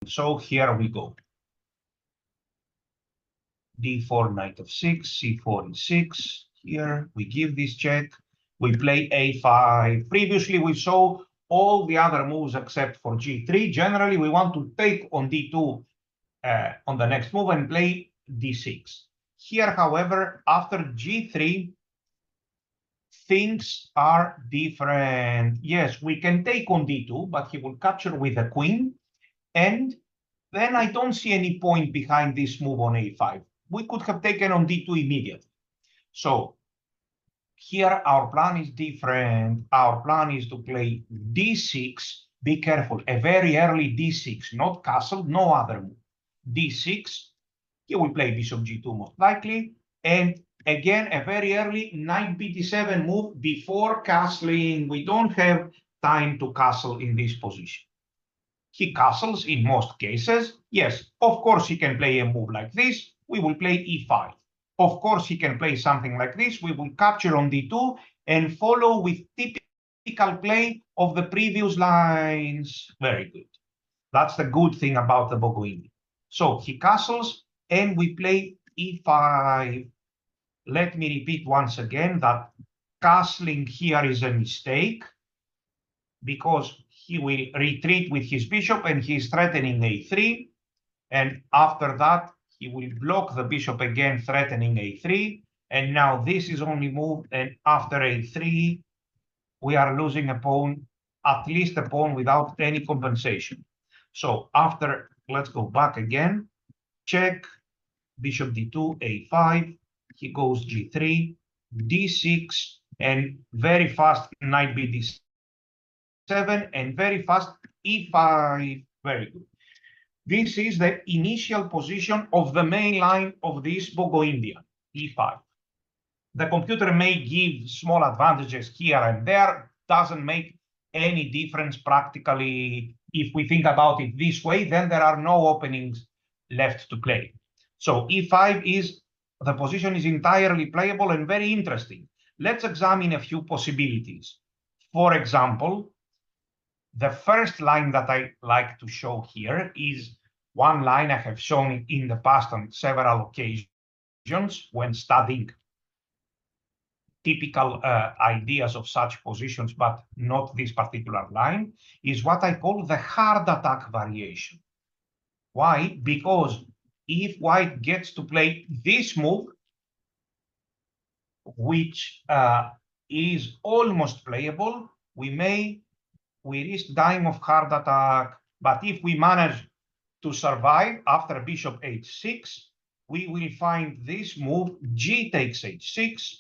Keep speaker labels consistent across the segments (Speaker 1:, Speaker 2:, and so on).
Speaker 1: So here we go. D4, knight of 6, C4 is 6. Here we give this check. We play A5. Previously we saw all the other moves except for G3. Generally we want to take on D2 on the next move and play D6. Here, however, after G3, things are different. Yes, we can take on D2, but he will capture with a queen. And then I don't see any point behind this move on A5. We could have taken on D2 immediately. So here our plan is different. Our plan is to play D6. Be careful, a very early D6, not castle, no other move. D6, he will play bishop G2 most likely. And again, a very early knight Bd7 move before castling. We don't have time to castle in this position. He castles in most cases. Yes, of course he can play a move like this. We will play E5. Of course he can play something like this. We will capture on D2 and follow with typical play of the previous lines. Very good. That's the good thing about the Bogoini. So he castles and we play E5. Let me repeat once again that castling here is a mistake because he will retreat with his bishop and he is threatening A3. And after that, he will block the bishop again, threatening A3. And now this is only moved. And after A3, we are losing a pawn, at least a pawn without any compensation. So after, let's go back again. Check, bishop D2, A5. He goes G3, D6, and very fast knight BD7. And very fast E5. Very good. This is the initial position of the main line of this Bogo-Indian, E5. The computer may give small advantages here and there, doesn't make any difference practically. If we think about it this way, then there are no openings left to play. So E5 is, the position is entirely playable and very interesting. Let's examine a few possibilities. For example, the first line that I like to show here is one line I have shown in the past on several occasions when studying typical ideas of such positions, but not this particular line, is what I call the hard attack variation. Why? Because if white gets to play this move, which is almost playable, we risk dying of hard attack. But if we manage to survive after bishop h6, we will find this move, g takes h6,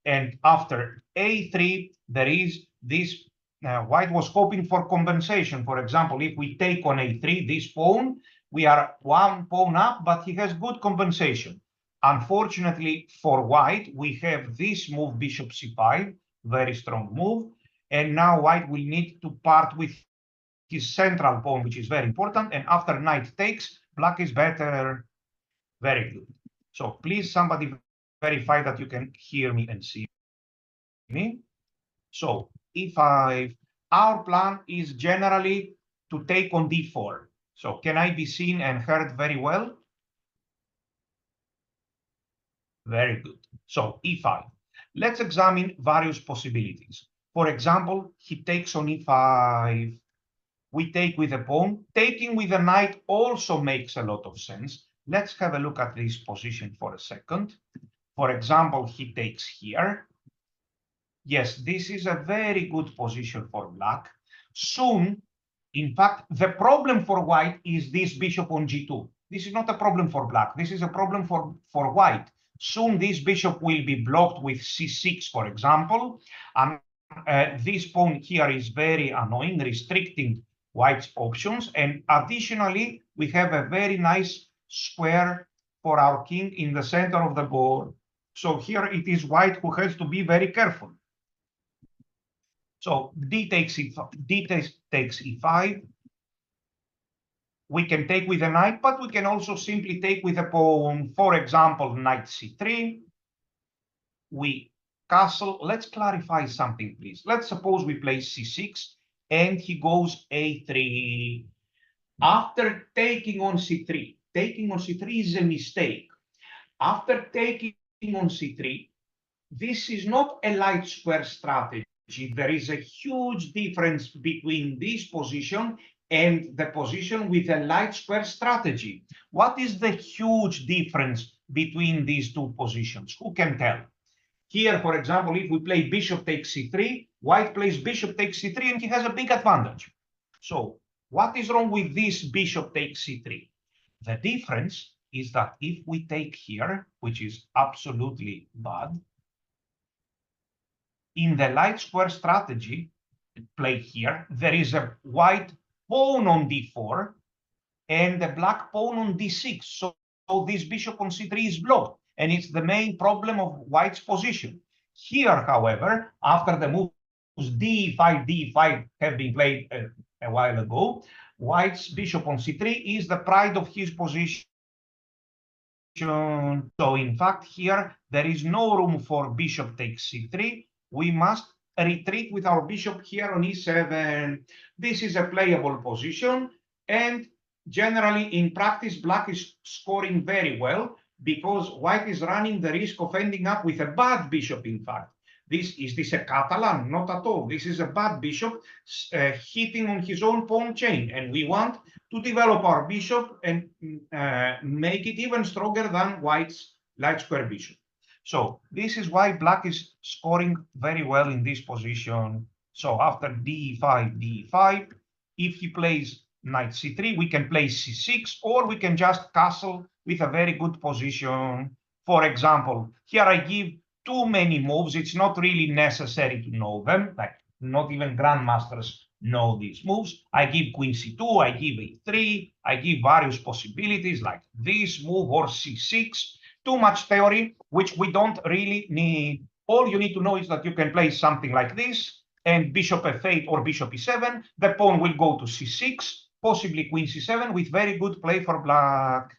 Speaker 1: and after a3, there is this, white was hoping for compensation. For example, if we take on a3, this pawn, we are one pawn up, but he has good compensation. Unfortunately for white, we have this move, bishop c5, very strong move. And now white will need to part with his central pawn, which is very important. And after knight takes, black is better. Very good. So please, somebody verify that you can hear me and see me. So E5, our plan is generally to take on D4. So can I be seen and heard very well? Very good. So E5. Let's examine various possibilities. For example, he takes on E5. We take with a pawn. Taking with a knight also makes a lot of sense. Let's have a look at this position for a second. For example, he takes here. Yes, this is a very good position for black. Soon, in fact, the problem for white is this bishop on G2. This is not a problem for black. This is a problem for white. Soon this bishop will be blocked with C6, for example. And this pawn here is very annoying, restricting white's options. And additionally, we have a very nice square for our king in the center of the board. So here it is white who has to be very careful. So D takes E5. We can take with a knight, but we can also simply take with a pawn. For example, knight C3. We castle. Let's clarify something, please. Let's suppose we play C6 and he goes A3. after taking on c3. Taking on c3 is a mistake. After taking on c3, this is not a light square strategy. There is a huge difference between this position and the position with a light square strategy. What is the huge difference between these two positions? Who can tell? Here, for example, if we play bishop takes c3, white plays bishop takes c3, and he has a big advantage. So what is wrong with this bishop takes c3? The difference is that if we take here, which is absolutely bad, in the light square strategy played here, there is a white pawn on d4 and a black pawn on d6. So this bishop on c3 is blocked, and it's the main problem of white's position. Here, however, after the moves d5, d5 have been played a while ago, white's bishop on c3 is the pride of his position. So in fact, here there is no room for bishop takes c3. We must retreat with our bishop here on e7. This is a playable position, and generally in practice, black is scoring very well because white is running the risk of ending up with a bad bishop, in fact. Is this a Catalan? Not at all. This is a bad bishop hitting on his own pawn chain, and we want to develop our bishop and make it even stronger than white's light square bishop. So this is why black is scoring very well in this position. So after d5, d5, if he plays knight c3, we can play c6, or we can just castle with a very good position. For example, here I give too many moves. It's not really necessary to know them. Like, not even grandmasters know these moves. I give queen c2, I give a3, I give various possibilities like this move or c6. Too much theory, which we don't really need. All you need to know is that you can play something like this, and bishop f8 or bishop e7. The pawn will go to c6, possibly queen c7, with very good play for black.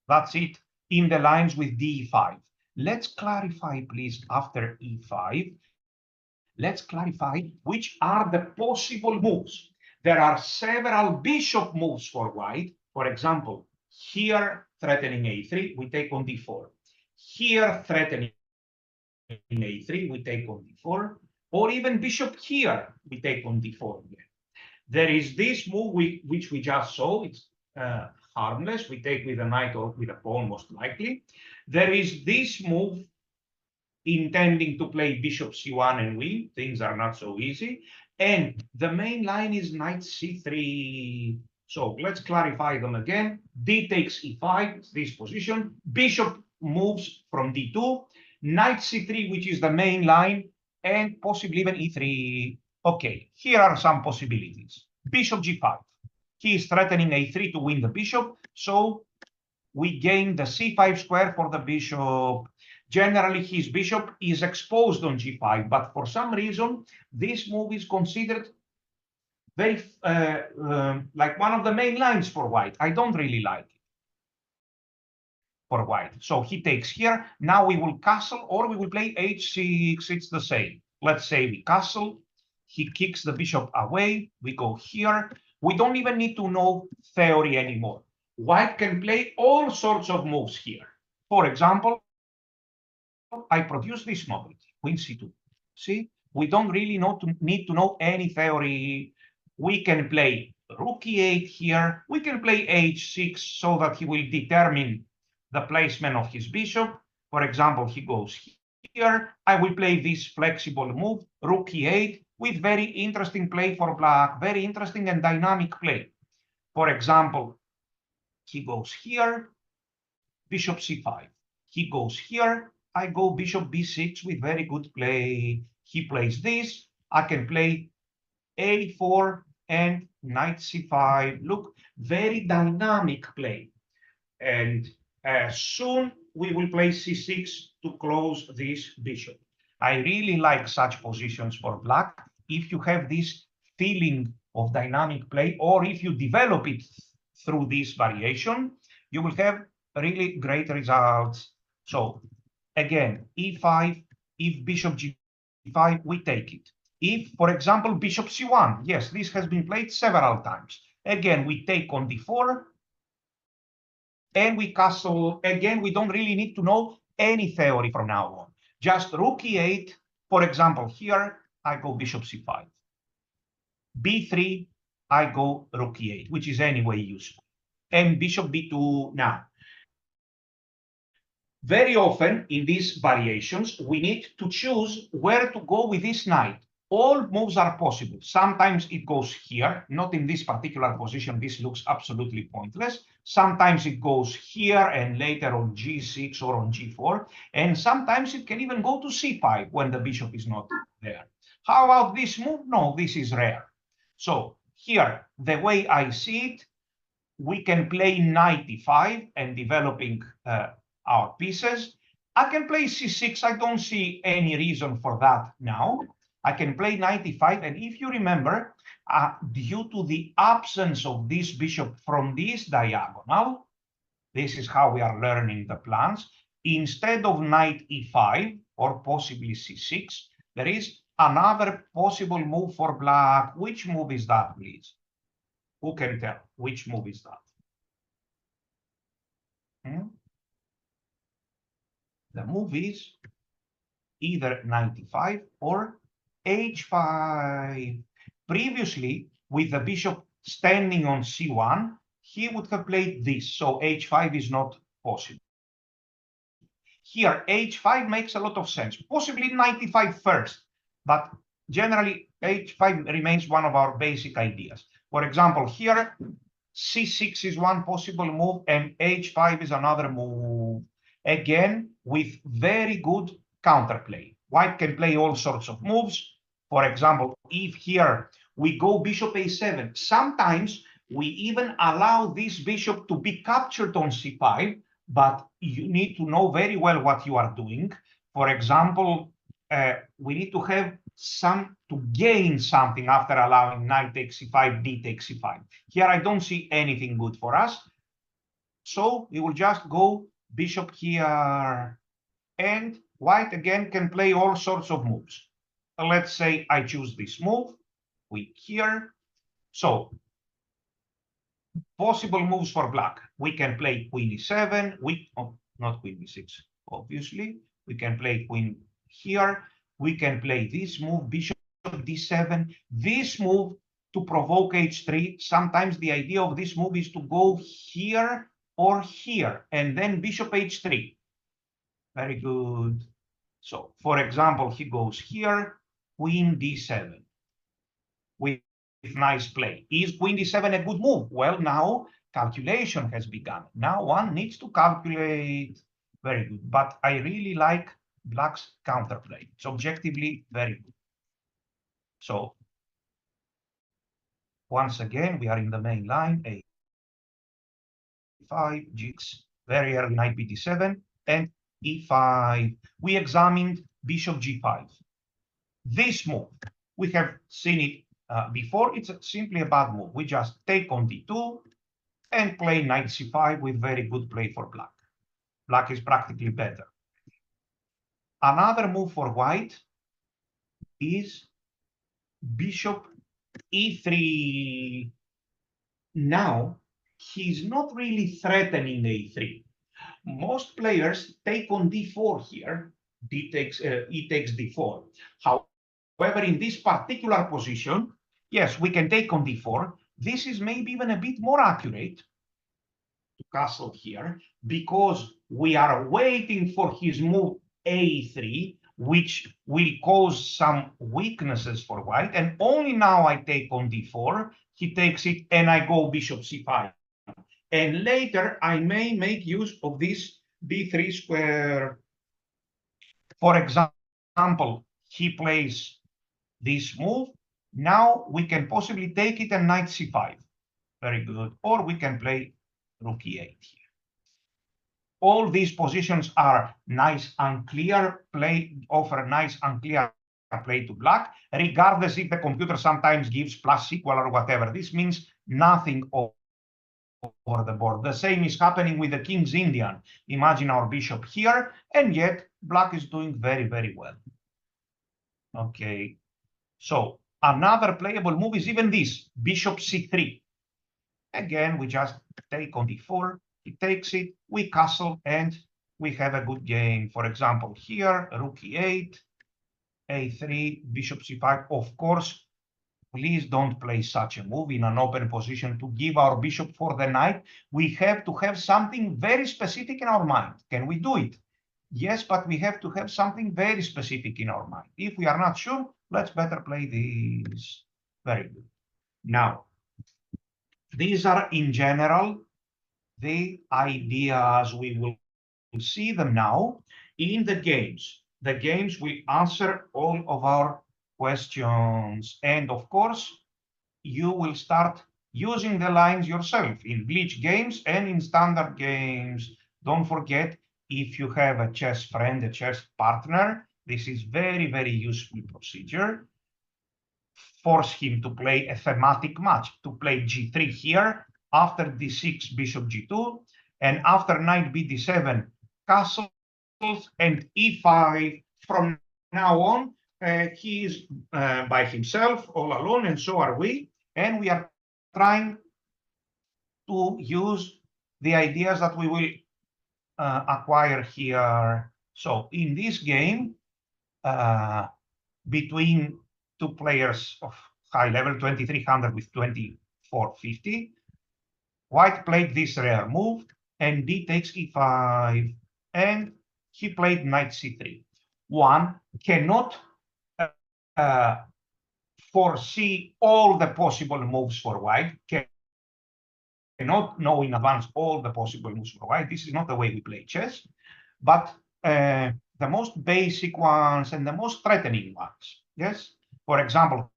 Speaker 1: That's it in the lines with d5. Let's clarify, please, after e5. Let's clarify which are the possible moves. There are several bishop moves for white. For example, here threatening a3, we take on d4. Here threatening a3, we take on d4. Or even bishop here, we take on d4 again. There is this move which we just saw. It's harmless. We take with a knight or with a pawn, most likely. There is this move intending to play bishop c1 and win. Things are not so easy. And the main line is knight c3. So let's clarify them again. D takes e5, this position. Bishop moves from d2. Knight c3, which is the main line, and possibly even e3. Okay, here are some possibilities. Bishop g5. He is threatening a3 to win the bishop. So we gain the c5 square for the bishop. Generally, his bishop is exposed on g5, but for some reason, this move is considered very like one of the main lines for white. I don't really like it for white. So he takes here. Now we will castle, or we will play h6. It's the same. Let's say we castle. He kicks the bishop away. We go here. We don't even need to know theory anymore. White can play all sorts of moves here. For example, I produce this novelty, queen c2. See, we don't really need to know any theory. We can play rook e8 here. We can play h6 so that he will determine the placement of his bishop. For example, he goes here. I will play this flexible move, rook e8, with very interesting play for black, very interesting and dynamic play. For example, he goes here, bishop c5. He goes here, I go bishop b6 with very good play. He plays this, I can play a4 and knight c5. Look, very dynamic play. And soon we will play c6 to close this bishop. I really like such positions for black. If you have this feeling of dynamic play, or if you develop it through this variation, you will have really great results. So again, e5, if bishop g5, we take it. If, for example, bishop c1, yes, this has been played several times. Again, we take on d4, and we castle. Again, we don't really need to know any theory from now on. Just rook e8. For example, here I go bishop c5. b3, I go rook e8, which is anyway useful. And bishop b2 now. Very often in these variations, we need to choose where to go with this knight. All moves are possible. Sometimes it goes here, not in this particular position. This looks absolutely pointless. Sometimes it goes here and later on g6 or on g4. And sometimes it can even go to c5 when the bishop is not there. How about this move? No, this is rare. So here, the way I see it, we can play knight e5 and developing our pieces. I can play c6. I don't see any reason for that now. I can play knight e5. And if you remember, due to the absence of this bishop from this diagonal, this is how we are learning the plans. Instead of knight e5 or possibly c6, there is another possible move for black. Which move is that, please? Who can tell? Which move is that? The move is either 95 or h5. Previously, with the bishop standing on c1, he would have played this, so h5 is not possible. Here, h5 makes a lot of sense. Possibly 95 first, but generally h5 remains one of our basic ideas. For example, here, c6 is one possible move, and h5 is another move. Again, with very good counterplay. White can play all sorts of moves. For example, if here we go bishop a7, sometimes we even allow this bishop to be captured on c5, but you need to know very well what you are doing. For example, we need to have to gain something after allowing knight takes c5, d takes c5. Here I don't see anything good for us. So we will just go bishop here, and white again can play all sorts of moves. Let's say I choose this move, weak here. So possible moves for black. We can play queen e7, not queen e6, obviously. We can play queen here. We can play this move, bishop d7. This move to provoke h3. Sometimes the idea of this move is to go here or here, and then bishop h3. Very good. So, for example, he goes here, queen d7 with nice play. Is queen d7 a good move? Well, now calculation has begun. Now one needs to calculate. Very good. But I really like black's counterplay. It's objectively very good. So, once again, we are in the main line, a5, g6, very early knight bd7, and e5. We examined bishop g5. This move, we have seen it before. It's simply a bad move. We just take on d2 and play knight c5 with very good play for black. Black is practically better. Another move for white is bishop e3. Now, he's not really threatening a3. Most players take on d4 here. E takes d4. However, in this particular position, yes, we can take on d4. This is maybe even a bit more accurate to castle here, because we are waiting for his move a3, which will cause some weaknesses for white. And only now I take on d4, he takes it, and I go bishop c5. And later, I may make use of this b3 square. For example, he plays this move. Now we can possibly take it and knight c5. Very good. Or we can play rook e8 here. All these positions are nice, unclear play, offer nice, unclear play to black, regardless if the computer sometimes gives plus equal or whatever. This means nothing over the board. The same is happening with the King's Indian. Imagine our bishop here, and yet black is doing very, very well. Okay, so another playable move is even this, bishop c3. Again, we just take on d4. He takes it, we castle, and we have a good game. For example, here, rook e8, a3, bishop c5. Of course, please don't play such a move in an open position to give our bishop for the knight. We have to have something very specific in our mind. Can we do it? Yes, but we have to have something very specific in our mind. If we are not sure, let's better play this. Very good. Now, these are in general the ideas. We will see them now in the games. The games will answer all of our questions. And of course, you will start using the lines yourself in glitch games and in standard games. Don't forget, if you have a chess friend, a chess partner, this is very, very useful procedure. Force him to play a thematic match, to play g3 here, after d6, bishop g2, and after knight bd7, castles, and e5. From now on, he is by himself, all alone, and so are we. And we are trying to use the ideas that we will acquire here. So in this game, between two players of high level, 2300 with 2450, white played this rare move, and d takes e5, and he played knight c3. One cannot foresee all the possible moves for white, cannot know in advance all the possible moves for white. This is not the way we play chess, but the most basic ones and the most threatening ones. Yes, for example,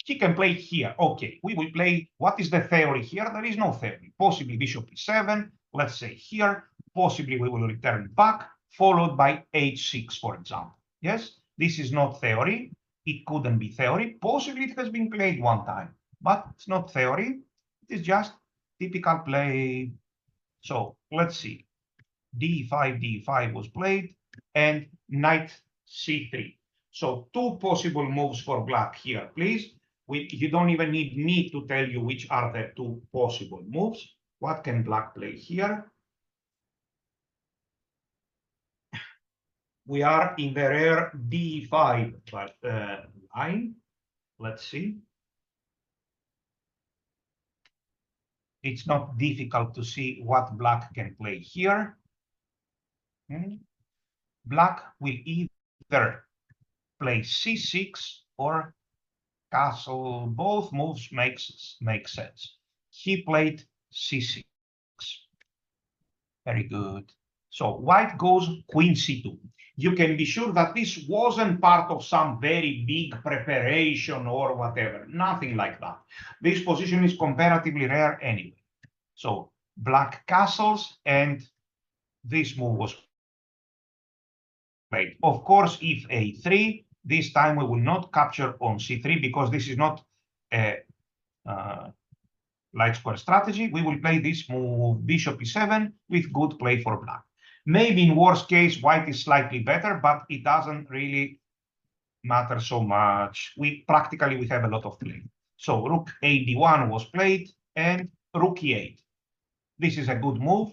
Speaker 1: he can play here. Okay, we will play. What is the theory here? There is no theory. Possibly bishop e7, let's say here. Possibly we will return back, followed by h6, for example. Yes, this is not theory. It couldn't be theory. Possibly it has been played one time, but it's not theory. It is just typical play. So let's see. d5, d5 was played, and knight c3. So two possible moves for black here, please. You don't even need me to tell you which are the two possible moves. What can black play here? We are in the rare d5 line. Let's see. It's not difficult to see what black can play here. Black will either play c6 or castle. Both moves make sense. He played c6. Very good. So white goes queen c2. You can be sure that this wasn't part of some very big preparation or whatever. Nothing like that. This position is comparatively rare anyway. So black castles, and this move was played. Of course, if a3, this time we will not capture on c3 because this is not a light square strategy. We will play this move, bishop e7, with good play for black. Maybe in worst case, white is slightly better, but it doesn't really matter so much. Practically we have a lot of play. So rook a d1 was played, and rook e8. This is a good move.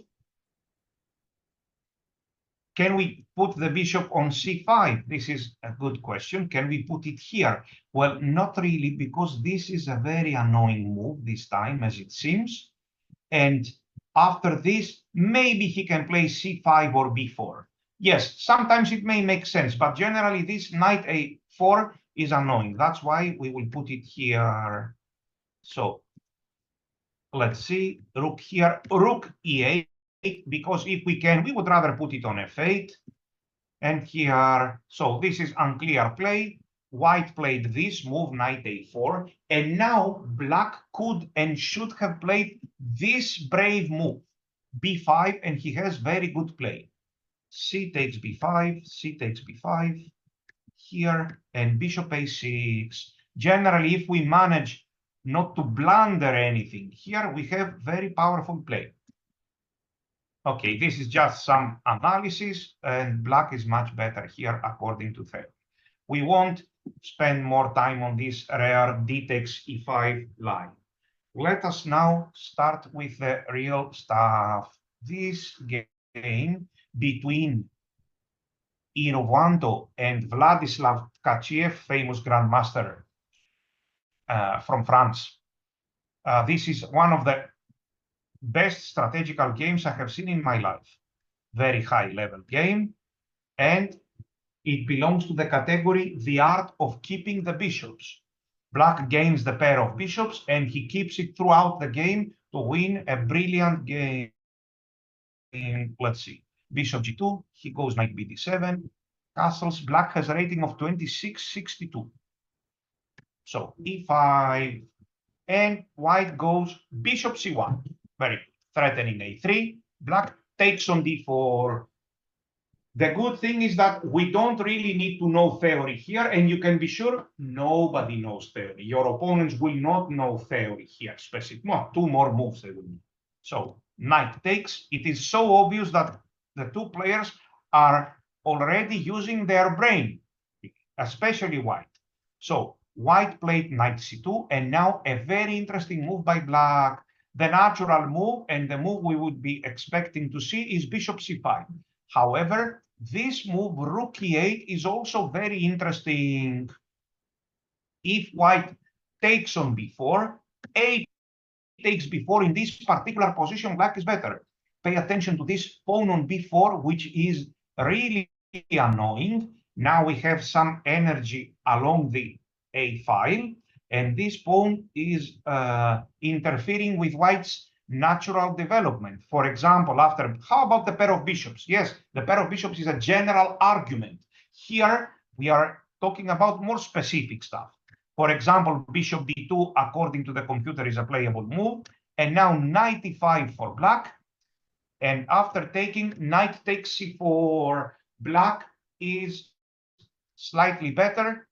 Speaker 1: Can we put the bishop on c5? This is a good question. Can we put it here? Well, not really, because this is a very annoying move this time, as it seems. And after this, maybe he can play c5 or b4. Yes, sometimes it may make sense, but generally this knight a4 is annoying. That's why we will put it here. So let's see, rook here, rook e8. Because if we can, we would rather put it on f8. And here, so this is unclear play. White played this move, knight a4. And now black could and should have played this brave move, b5, and he has very good play. C takes b5, c takes b5 here, and bishop a6. Generally, if we manage not to blunder anything here, we have very powerful play. Okay, this is just some analysis, and black is much better here according to theory. We won't spend more time on this rare d takes e5 line. let us now start with the real stuff. This game between Ioannis and Vladislav Tkachiev, famous grandmaster from France. This is one of the best strategical games I have seen in my life. Very high level game, and it belongs to the category the art of keeping the bishops. Black gains the pair of bishops, and he keeps it throughout the game to win a brilliant game. Let's see. Bishop g2, he goes knight bd7, castles. Black has a rating of 2662. So e5, and white goes bishop c1. Very good. Threatening a3. Black takes on d4. The good thing is that we don't really need to know theory here, and you can be sure nobody knows theory. Your opponents will not know theory here, especially two more moves they will need. So knight takes. It is so obvious that the two players are already using their brain, especially white. So white played knight c2, and now a very interesting move by black. The natural move and the move we would be expecting to see is bishop c5. However, this move, rook e8, is also very interesting. If white takes on b4, a takes b4, in this particular position, black is better. Pay attention to this pawn on b4, which is really annoying. Now we have some energy along the a file, and this pawn is interfering with white's natural development. For example, how about the pair of bishops? Yes, the pair of bishops is a general argument. Here, we are talking about more specific stuff. For example, bishop d2, according to the computer, is a playable move. And now knight e5 for black. And after taking, knight takes c4. Black is slightly better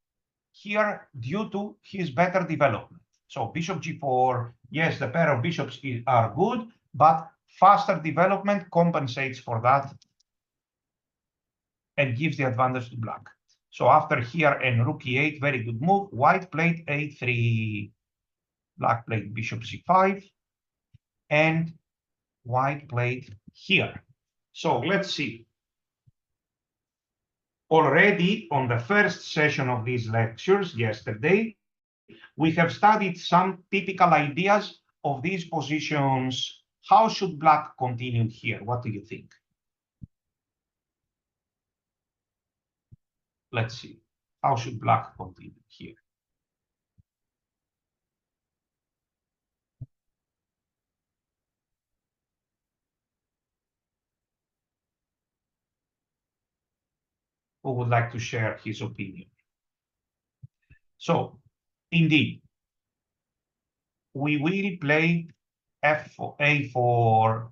Speaker 1: here due to his better development. So bishop g4, yes, the pair of bishops are good, but faster development compensates for that and gives the advantage to black. So after here and rook e8, very good move. White played a3, black played bishop c5, and white played here. So let's see. Already on the first session of these lectures yesterday, we have studied some typical ideas of these positions. How should black continue here? What do you think? Let's see. How should black continue here? Who would like to share his opinion? So, indeed, we will play a4,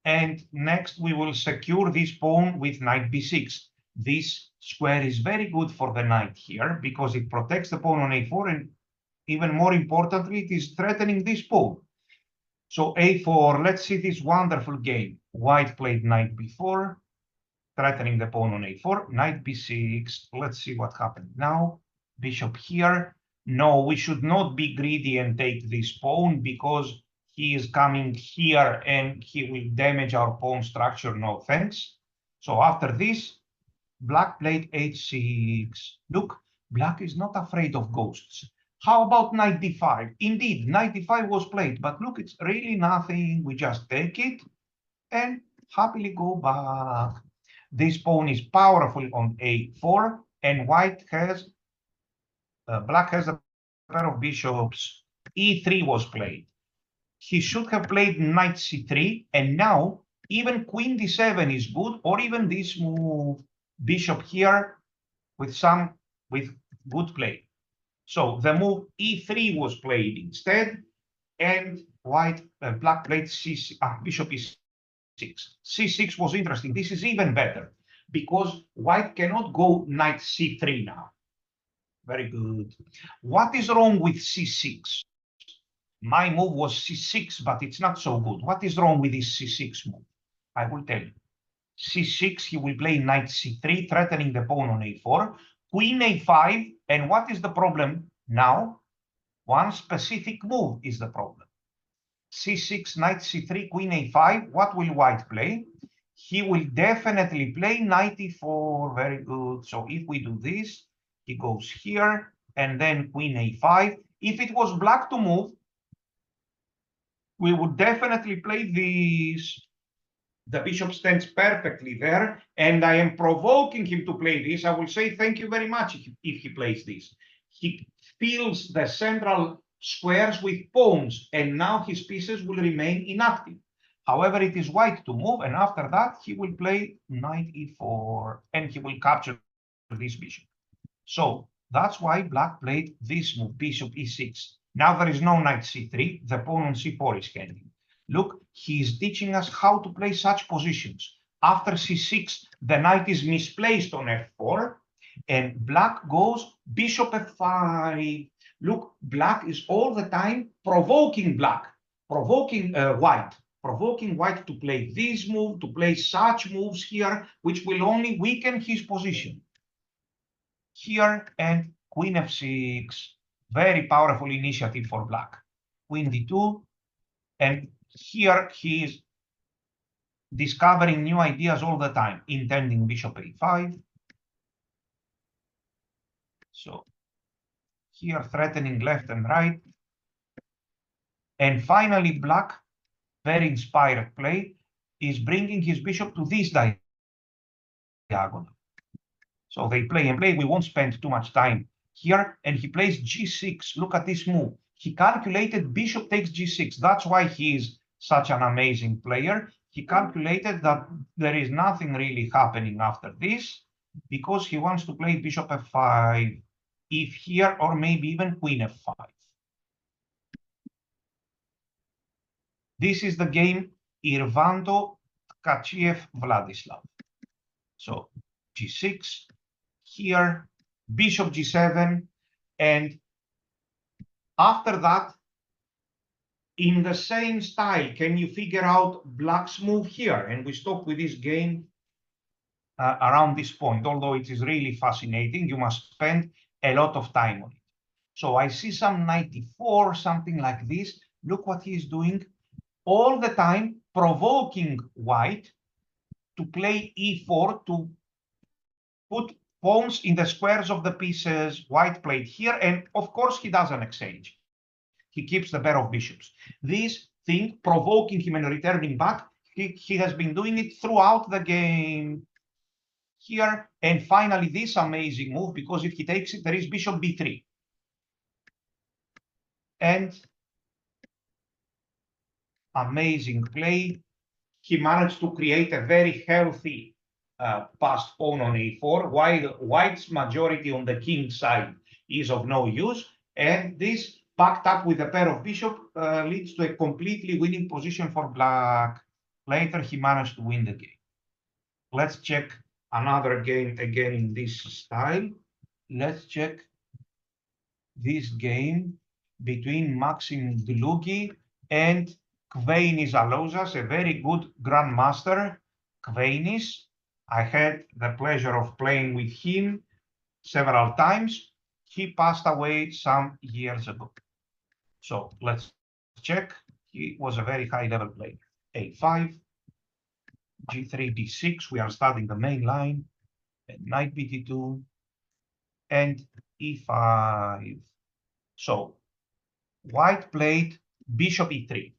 Speaker 1: and next we will secure this pawn with knight b6. This square is very good for the knight here because it protects the pawn on a4, and even more importantly, it is threatening this pawn. So a4, let's see this wonderful game. White played knight b4, threatening the pawn on a4, knight b6. Let's see what happened now. Bishop here. No, we should not be greedy and take this pawn because he is coming here and he will damage our pawn structure. No thanks. So after this, black played h6. Look, black is not afraid of ghosts. How about knight d5? Indeed, knight d5 was played, but look, it's really nothing. We just take it and happily go back. This pawn is powerful on a4, and white has, black has a pair of bishops. e3 was played. He should have played knight c3, and now even queen d7 is good, or even this move, bishop here with good play. So the move e3 was played instead, and black played bishop e6. c6 was interesting. This is even better because white cannot go knight c3 now. Very good. What is wrong with c6? My move was c6, but it's not so good. What is wrong with this c6 move? I will tell you. c6, he will play knight c3, threatening the pawn on a4. Queen a5, and what is the problem now? One specific move is the problem. C6, knight c3, queen a5. What will white play? He will definitely play knight e4. Very good. So if we do this, he goes here, and then queen a5. If it was black to move, we would definitely play this. The bishop stands perfectly there, and I am provoking him to play this. I will say thank you very much if he plays this. He fills the central squares with pawns, and now his pieces will remain inactive. However, it is white to move, and after that, he will play knight e4, and he will capture this bishop. So that's why black played this move, bishop e6. Now there is no knight c3, the pawn on c4 is hanging. Look, he is teaching us how to play such positions. After c6, the knight is misplaced on f4, and black goes bishop f5. Look, black is all the time provoking white to play this move, to play such moves here, which will only weaken his position. Here, and queen f6, very powerful initiative for black. Queen d2, and here he is discovering new ideas all the time, intending bishop a5. So here threatening left and right. And finally, black, very inspired play, is bringing his bishop to this diagonal. So they play and play. We won't spend too much time here. And he plays g6. Look at this move. He calculated bishop takes g6. That's why he is such an amazing player. He calculated that there is nothing really happening after this because he wants to play bishop f5, if here, or maybe even queen f5. This is the game Irvanto Tkachiev Vladislav. So g6, here, bishop g7, and after that, in the same style, can you figure out black's move here? And we stop with this game around this point, although it is really fascinating. You must spend a lot of time on it. So I see some knight e4, something like this. Look what he is doing all the time, provoking white to play e4, to put pawns in the squares of the pieces white played here. And of course, he doesn't exchange. He keeps the pair of bishops. This thing, provoking him and returning back, he has been doing it throughout the game here. And finally, this amazing move, because if he takes it, there is bishop b3. And amazing play. He managed to create a very healthy passed pawn on a4, while white's majority on the king side is of no use. And this, backed up with a pair of bishops, leads to a completely winning position for black. Later, he managed to win the game. Let's check another game again in this style. Let's check this game between Maxim Dlugi and Kveinis Alouzas, a very good grandmaster. Kveinis, I had the pleasure of playing with him several times. He passed away some years ago. So let's check. He was a very high-level player. a5, g3, d6. We are studying the main line. And knight bd2, and e5. So white played bishop e3,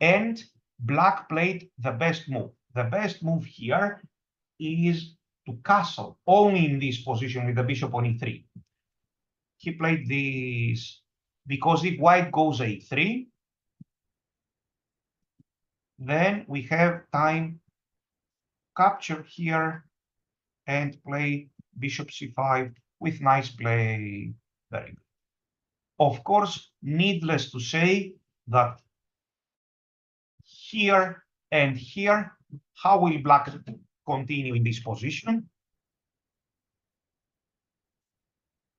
Speaker 1: and black played the best move. The best move here is to castle only in this position with the bishop on e3. He played this because if white goes a3, then we have time capture here and play bishop c5 with nice play. Very good. Of course, needless to say that here and here, how will black continue in this position?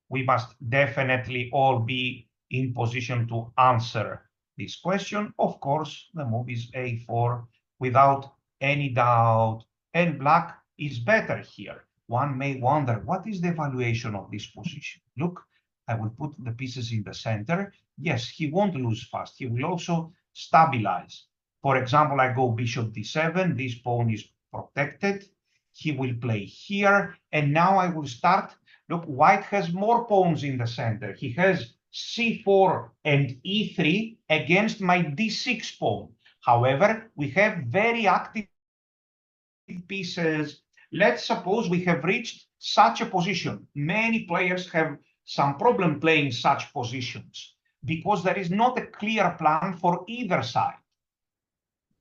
Speaker 1: We must definitely all be in position to answer this question. Of course, the move is a4 without any doubt, and black is better here. One may wonder, what is the evaluation of this position? Look, I will put the pieces in the center. Yes, he won't lose fast. He will also stabilize. For example, I go bishop d7. This pawn is protected. He will play here. And now I will start. Look, white has more pawns in the center. He has c4 and e3 against my d6 pawn. However, we have very active pieces. Let's suppose we have reached such a position. Many players have some problem playing such positions because there is not a clear plan for either side.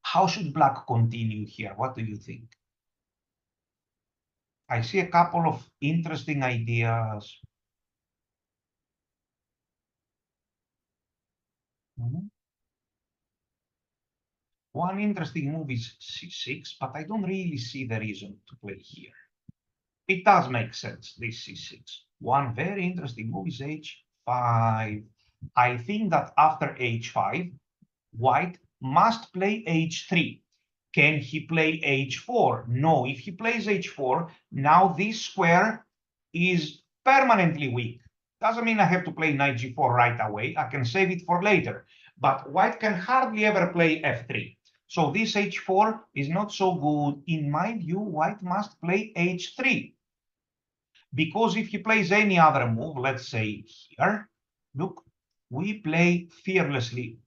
Speaker 1: How should black continue here? What do you think? I see a couple of interesting ideas. One interesting move is c6, but I don't really see the reason to play here. It does make sense, this c6. One very interesting move is h5. I think that after h5, white must play h3. Can he play h4? No, if he plays h4, now this square is permanently weak. Doesn't mean I have to play knight g4 right away. I can save it for later. But white can hardly ever play f3. So this h4 is not so good. In my view, white must play h3. Because if he plays any other move, let's say here, look, we play fearlessly.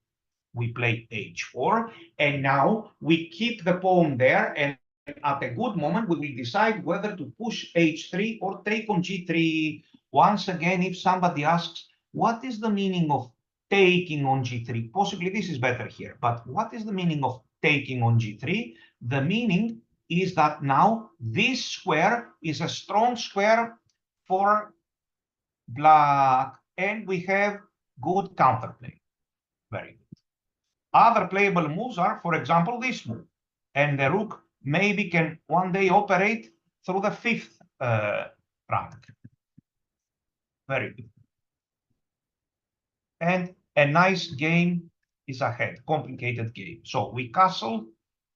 Speaker 1: We play h4, and now we keep the pawn there, and at a good moment, we will decide whether to push h3 or take on g3. Once again, if somebody asks, what is the meaning of taking on g3? Possibly this is better here, but what is the meaning of taking on g3? The meaning is that now this square is a strong square for black, and we have good counterplay. Very good. Other playable moves are, for example, this move. And the rook maybe can one day operate through the fifth rank. Very good. And a nice game is ahead, complicated game. So we castle,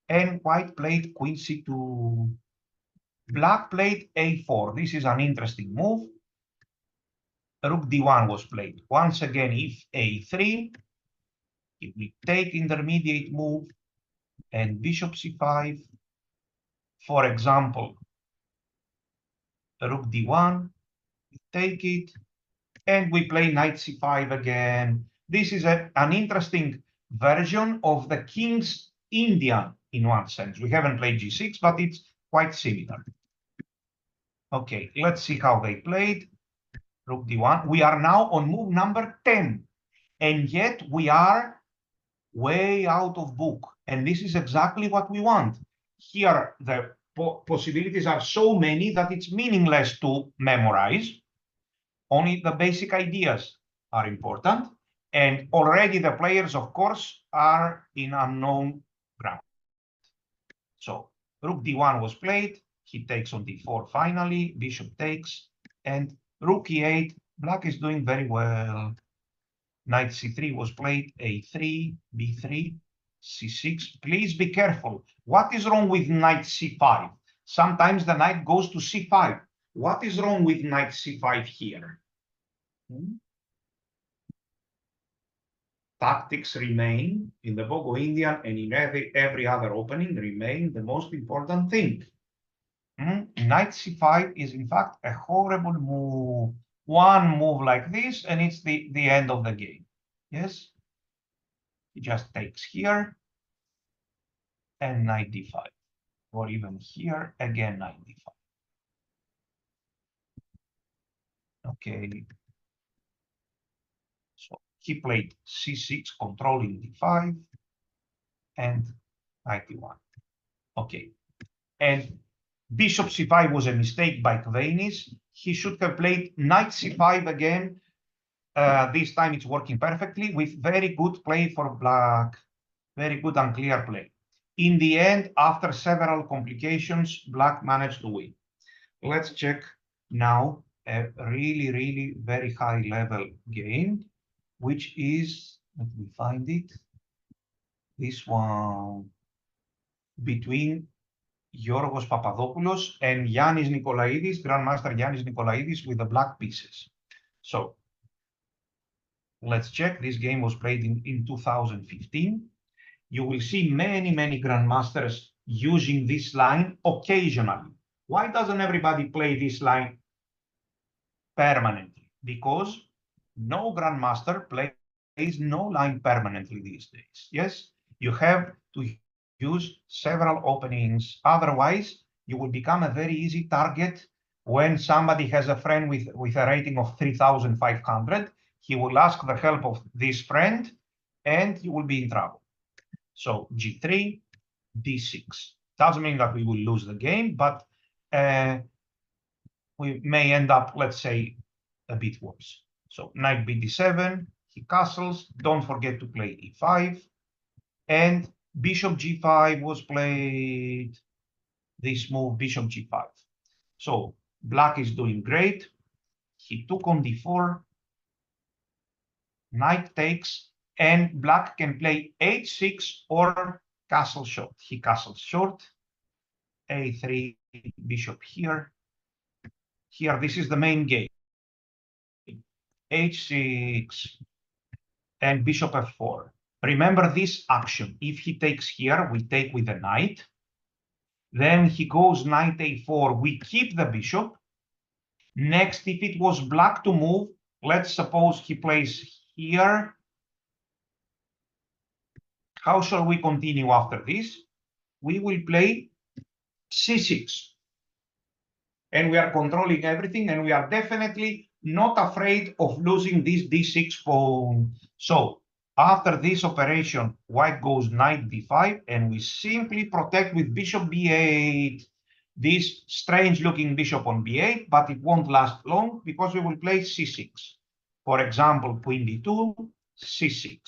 Speaker 1: and white played queen c2. Black played a4. This is an interesting move. Rook d1 was played. Once again, if a3, if we take intermediate move, and bishop c5, for example, rook d1, we take it, and we play knight c5 again. This is an interesting version of the king's Indian in one sense. We haven't played g6, but it's quite similar. Okay, let's see how they played. Rook d1. We are now on move number 10, and yet we are way out of book. And this is exactly what we want. Here, the possibilities are so many that it's meaningless to memorize. Only the basic ideas are important. And already the players, of course, are in unknown ground. So rook d1 was played. He takes on d4 finally. Bishop takes. And rook e8. Black is doing very well. Knight c3 was played, a3, b3, c6. Please be careful. What is wrong with knight c5? Sometimes the knight goes to c5. What is wrong with knight c5 here? Tactics remain in the Bogo Indian and in every other opening remain the most important thing. Knight c5 is in fact a horrible move. One move like this, and it's the end of the game. Yes? He just takes here, and knight d5. Or even here, again, knight d5. Okay. So he played c6, controlling d5, and knight d1. Okay. And bishop c5 was a mistake by Ioannis. He should have played knight c5 again. This time it's working perfectly with very good play for black. Very good and clear play. In the end, after several complications, black managed to win. Let's check now a really, really very high level game, which is, let me find it, this one, between Giorgos Papadopoulos and Yannis Nikolaidis, Grandmaster Yannis Nikolaidis with the black pieces. So let's check. This game was played in 2015. You will see many grandmasters using this line occasionally. Why doesn't everybody play this line permanently? Because no grandmaster plays no line permanently these days. Yes, you have to use several openings. Otherwise, you will become a very easy target when somebody has a friend with a rating of 3,500. He will ask the help of this friend and you will be in trouble. So G3, D6. Doesn't mean that we will lose the game, but we may end up, let's say, a bit worse. So knight Bd7, he castles. Don't forget to play E5. And bishop G5 was played. This move, bishop G5. So black is doing great. He took on D4. Knight takes, and black can play H6 or castle short. He castles short. A3, bishop here. Here, this is the main game. H6 and bishop f4. Remember this action. If he takes here, we take with the knight. Then he goes knight a4. We keep the bishop. Next, if it was black to move, let's suppose he plays here. How shall we continue after this? We will play c6. And we are controlling everything, and we are definitely not afraid of losing this d6 pawn. So after this operation, white goes knight d5, and we simply protect with bishop b8, this strange looking bishop on b8, but it won't last long because we will play c6. For example, queen d2, c6.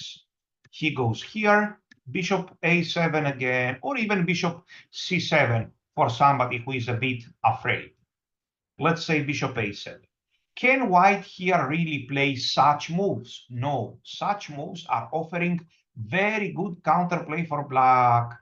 Speaker 1: He goes here, bishop a7 again, or even bishop c7 for somebody who is a bit afraid. Let's say bishop a7. Can white here really play such moves? No, such moves are offering very good counterplay for black.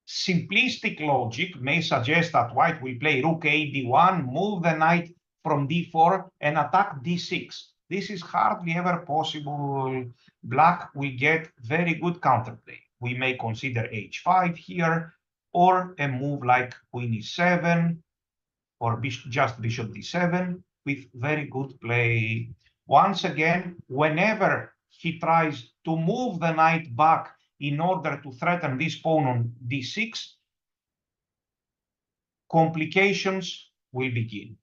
Speaker 1: Simplistic logic may suggest that white will play rook a d1, move the knight from d4 and attack d6. This is hardly ever possible. Black will get very good counterplay. We may consider h5 here, or a move like queen e7, or just bishop d7 with very good play. Once again, whenever he tries to move the knight back in order to threaten this pawn on d6, complications will begin.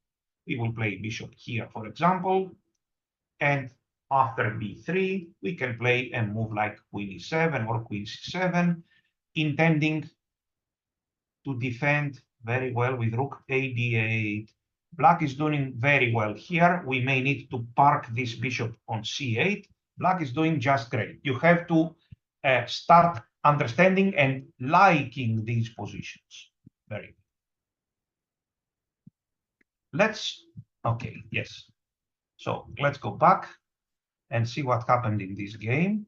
Speaker 1: We will play bishop here, for example, and after b3, we can play a move like queen e7 or queen c7, intending to defend very well with rook a d8. Black is doing very well here. We may need to park this bishop on c8. Black is doing just great. You have to start understanding and liking these positions. Very good. Okay, yes. So let's go back and see what happened in this game.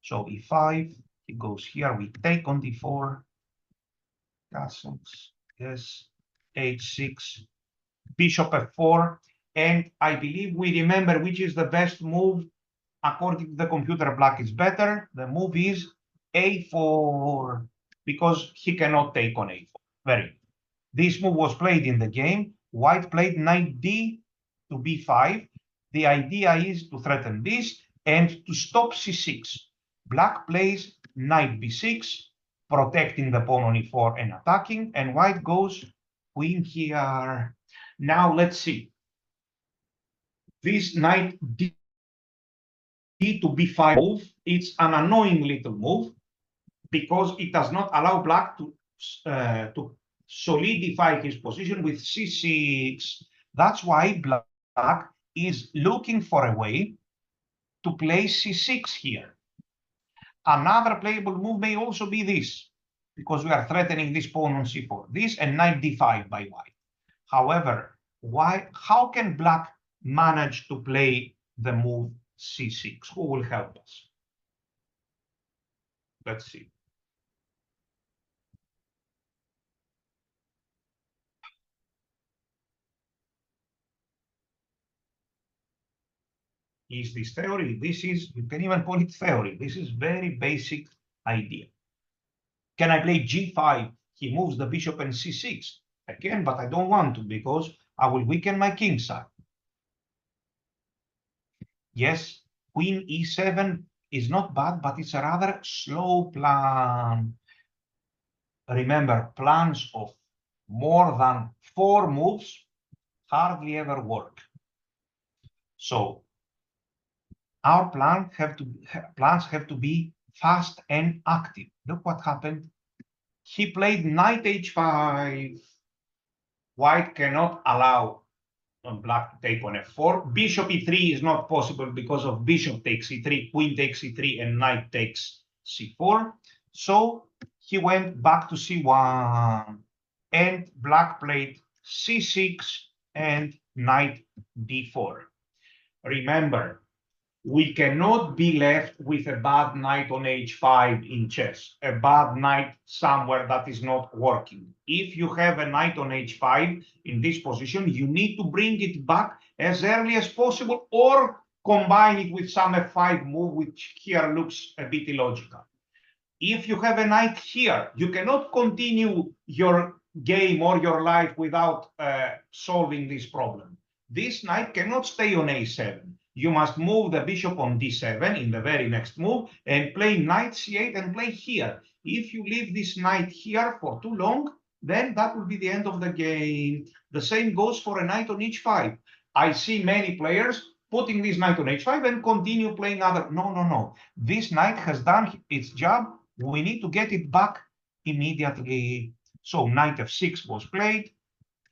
Speaker 1: So e5, he goes here, we take on d4, castles, yes, h6, bishop f4, and I believe we remember which is the best move. According to the computer, black is better. The move is a4, because he cannot take on a4. Very good. This move was played in the game. White played knight d to b5. The idea is to threaten this and to stop c6. Black plays knight b6, protecting the pawn on e4 and attacking, and white goes queen here. Now let's see. This knight d to b5 move, it's an annoying little move because it does not allow black to solidify his position with c6. That's why black is looking for a way to play c6 here. Another playable move may also be this, because we are threatening this pawn on c4. This and knight d5 by white. However, how can black manage to play the move c6? Who will help us? Let's see. Is this theory? This is, you can even call it theory. This is very basic idea. Can I play g5? He moves the bishop and c6. I can, but I don't want to because I will weaken my king side. Yes, queen e7 is not bad, but it's a rather slow plan. Remember, plans of more than 4 moves hardly ever work. So our plans have to be fast and active. Look what happened. He played knight h5. White cannot allow black to take on f4. Bishop e3 is not possible because of bishop takes e3, queen takes e3, and knight takes c4. So he went back to c1, and black played c6 and knight d4. Remember, we cannot be left with a bad knight on h5 in chess, a bad knight somewhere that is not working. If you have a knight on h5 in this position, you need to bring it back as early as possible or combine it with some f5 move, which here looks a bit illogical. If you have a knight here, you cannot continue your game or your life without solving this problem. This knight cannot stay on a7. You must move the bishop on d7 in the very next move and play knight c8 and play here. If you leave this knight here for too long, then that will be the end of the game. The same goes for a knight on h5. I see many players putting this knight on h5 and continue playing other. No. This knight has done its job. We need to get it back immediately. So knight f6 was played.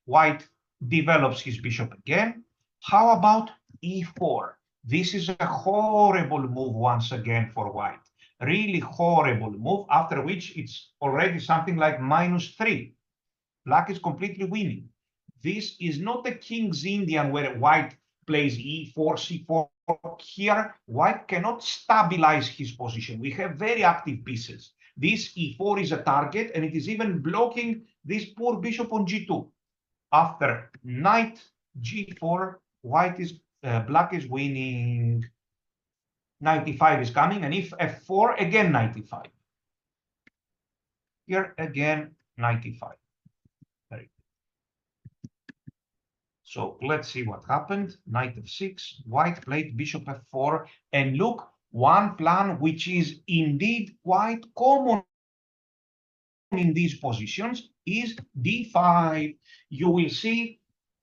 Speaker 1: White develops his bishop again. How about e4? This is a horrible move once again for white. Really horrible move, after which it's already something like -3. Black is completely winning. This is not a King's Indian where white plays e4, c4. Here, white cannot stabilize his position. We have very active pieces. This e4 is a target, and it is even blocking this poor bishop on g2. After knight g4, black is winning. 95 is coming, and if f4, again 95. Here again 95. Very good. So let's see what happened. Knight f6, white played bishop f4, and look, one plan which is indeed quite common in these positions is d5. You will see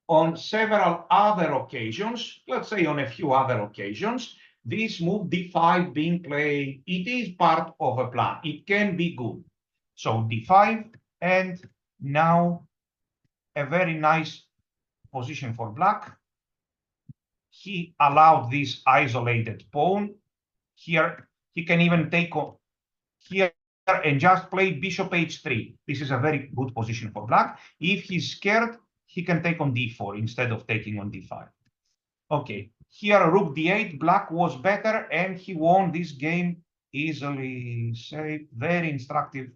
Speaker 1: on several other occasions, let's say on a few other occasions, this move d5 being played. It is part of a plan. It can be good. So d5, and now a very nice position for black. He allowed this isolated pawn. Here, he can even take on here and just play bishop h3. This is a very good position for black. If he's scared, he can take on d4 instead of taking on d5. Okay, here rook d8, black was better, and he won this game easily. Say, very instructive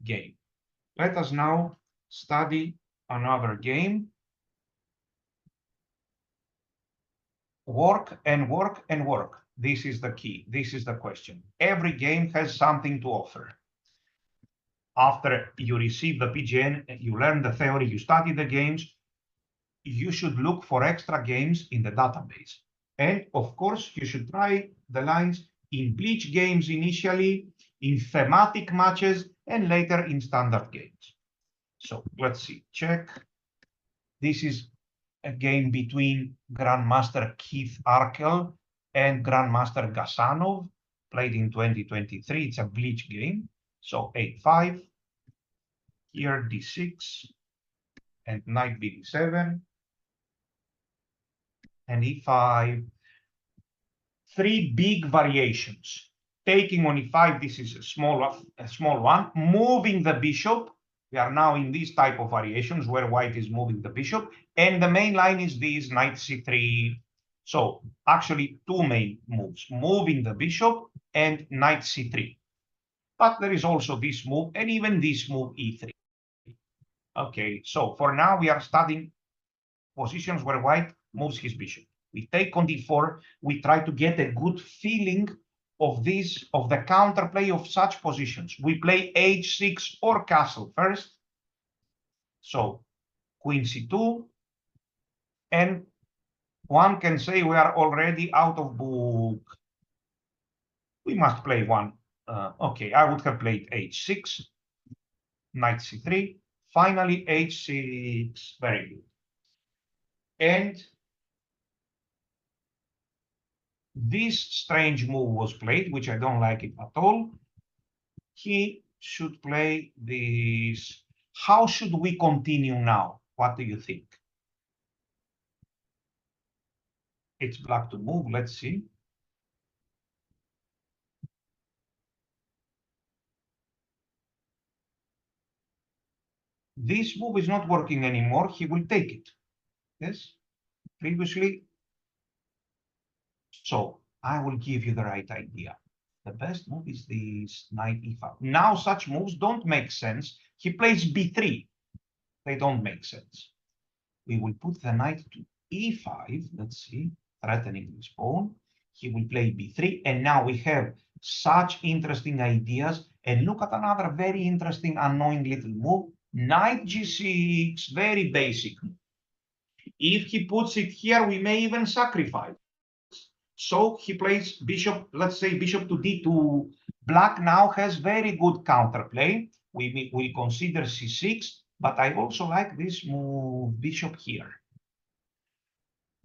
Speaker 1: game. Let us now study another game. Work and work and work. This is the key. This is the question. Every game has something to offer. After you receive the PGN, you learn the theory, you study the games, you should look for extra games in the database. And of course, you should try the lines in bleach games initially, in thematic matches, and later in standard games. So let's see, check. This is a game between Grandmaster Keith Arkel and Grandmaster Gasanov, played in 2023. It's a bleach game. So 8-5, here d6, and knight bd7, and e5. 3 big variations. Taking on e5, this is a small one. Moving the bishop. We are now in these type of variations where white is moving the bishop. And the main line is this, knight c3. So actually 2 main moves, moving the bishop and knight c3. But there is also this move and even this move, e3. Okay, so for now we are studying positions where white moves his bishop. We take on d4. We try to get a good feeling of this, of the counterplay of such positions. We play h6 or castle first. So queen c2. And one can say we are already out of book. We must play one. Okay, I would have played h6, knight c3, finally h6, very good. And this strange move was played, which I don't like it at all. He should play this. How should we continue now? What do you think? It's black to move, let's see. This move is not working anymore. He will take it. Yes, previously. So I will give you the right idea. The best move is this knight e5. Now such moves don't make sense. He plays b3. They don't make sense. We will put the knight to e5. Let's see, threatening this pawn. He will play b3. And now we have such interesting ideas. And look at another very interesting, annoying little move. Knight g6, very basic move. If he puts it here, we may even sacrifice. So he plays bishop, let's say bishop to d2. Black now has very good counterplay. We will consider c6, but I also like this move, bishop here.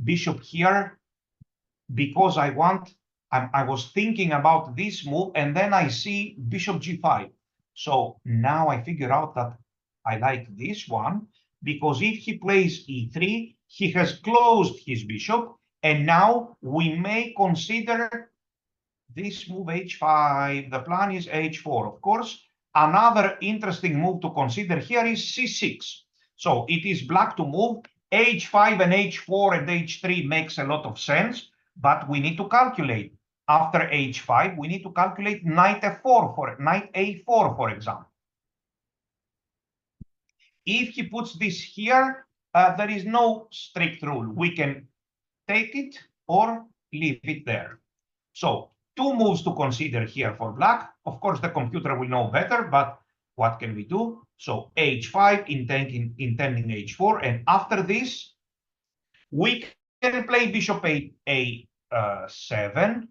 Speaker 1: Bishop here, because I was thinking about this move, and then I see bishop g5. So now I figure out that I like this one, because if he plays e3, he has closed his bishop, and now we may consider this move h5. The plan is h4, of course. Another interesting move to consider here is c6. So it is black to move. h5 and h4 and h3 makes a lot of sense, but we need to calculate. After h5, we need to calculate knight f4 for knight a4, for example. If he puts this here, there is no strict rule. We can take it or leave it there. So two moves to consider here for black. Of course, the computer will know better, but what can we do? So h5, intending h4, and after this, we can play bishop a7.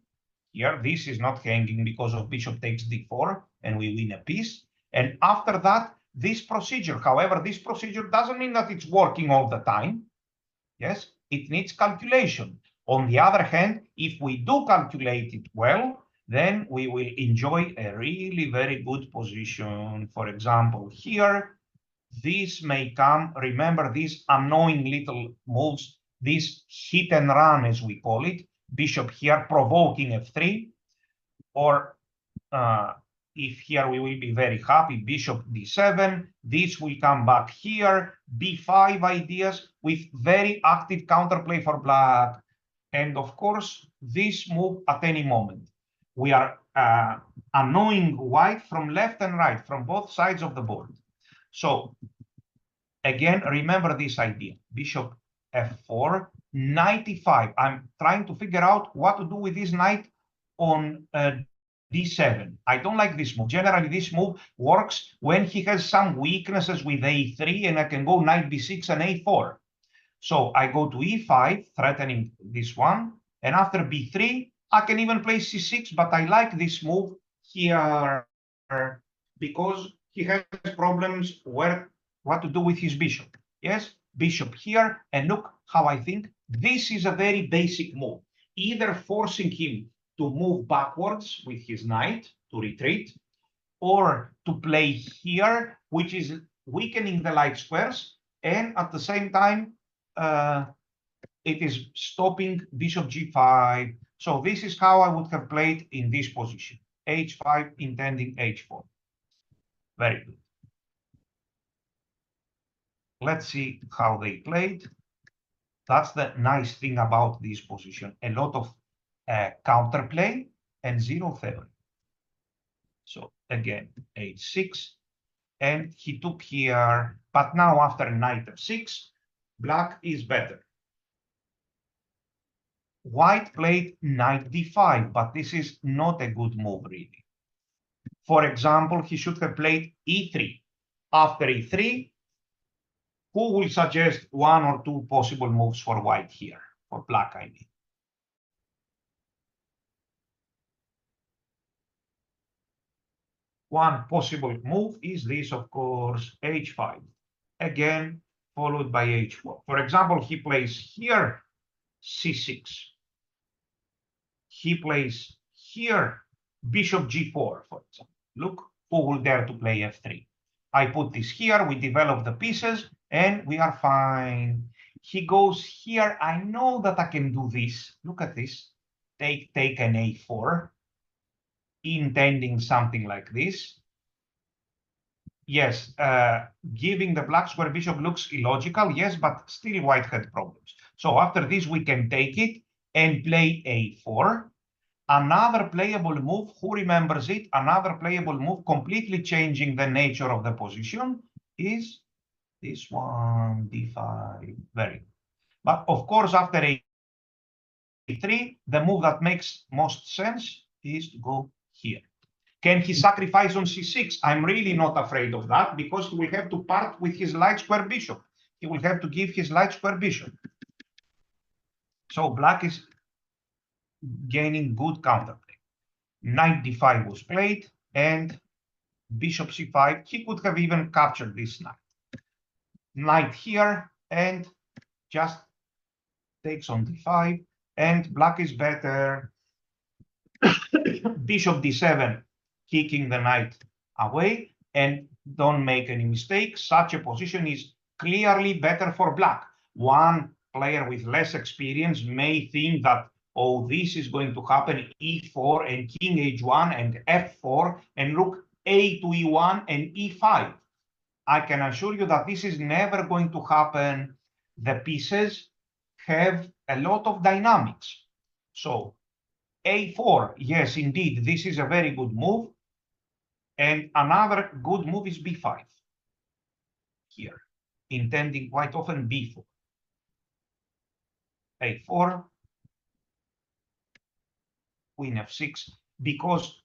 Speaker 1: Here, this is not hanging because of bishop takes d4, and we win a piece. And after that, this procedure, however, this procedure doesn't mean that it's working all the time. Yes, it needs calculation. On the other hand, if we do calculate it well, then we will enjoy a really very good position. For example, here, this may come, remember these annoying little moves, this hit and run, as we call it, bishop here provoking f3, or if here we will be very happy, bishop d7, this will come back here, b5 ideas with very active counterplay for black. And of course, this move at any moment. We are annoying white from left and right, from both sides of the board. So again, remember this idea, bishop f4, knight e5. I'm trying to figure out what to do with this knight on d7. I don't like this move. Generally, this move works when he has some weaknesses with a3, and I can go knight b6 and a4. So I go to e5, threatening this one, and after b3, I can even play c6, but I like this move here because he has problems what to do with his bishop. Yes, bishop here, and look how I think this is a very basic move, either forcing him to move backwards with his knight to retreat, or to play here, which is weakening the light squares, and at the same time, it is stopping bishop g5. So this is how I would have played in this position, h5 intending h4. Very good. Let's see how they played. That's the nice thing about this position. A lot of counterplay and zero theory. So again, h6, and he took here, but now after knight f6, black is better. white played knight d5, but this is not a good move, really. For example, he should have played e3. After e3, who will suggest one or two possible moves for white here, for black, I mean? One possible move is this, of course, h5. Again, followed by h4. For example, he plays here c6. He plays here bishop g4, for example. Look, who will dare to play f3? I put this here, we develop the pieces, and we are fine. He goes here. I know that I can do this. Look at this. Take an a4, intending something like this. Yes, giving the black square bishop looks illogical, yes, but still white had problems. So after this, we can take it and play a4. Another playable move, who remembers it? Another playable move, completely changing the nature of the position, is this one, d5. Very good. But of course, after a3, the move that makes most sense is to go here. Can he sacrifice on c6? I'm really not afraid of that, because he will have to part with his light square bishop. He will have to give his light square bishop. So black is gaining good counterplay. Knight d5 was played, and bishop c5. He could have even captured this knight. Knight here, and just takes on d5, and black is better. Bishop d7, kicking the knight away, and don't make any mistakes. Such a position is clearly better for black. One player with less experience may think that, oh, this is going to happen, e4 and king h1 and f4, and look, a to e1 and e5. I can assure you that this is never going to happen. The pieces have a lot of dynamics. So a4, yes, indeed, this is a very good move. And another good move is b5 here, intending quite often b4. a4, queen f6, because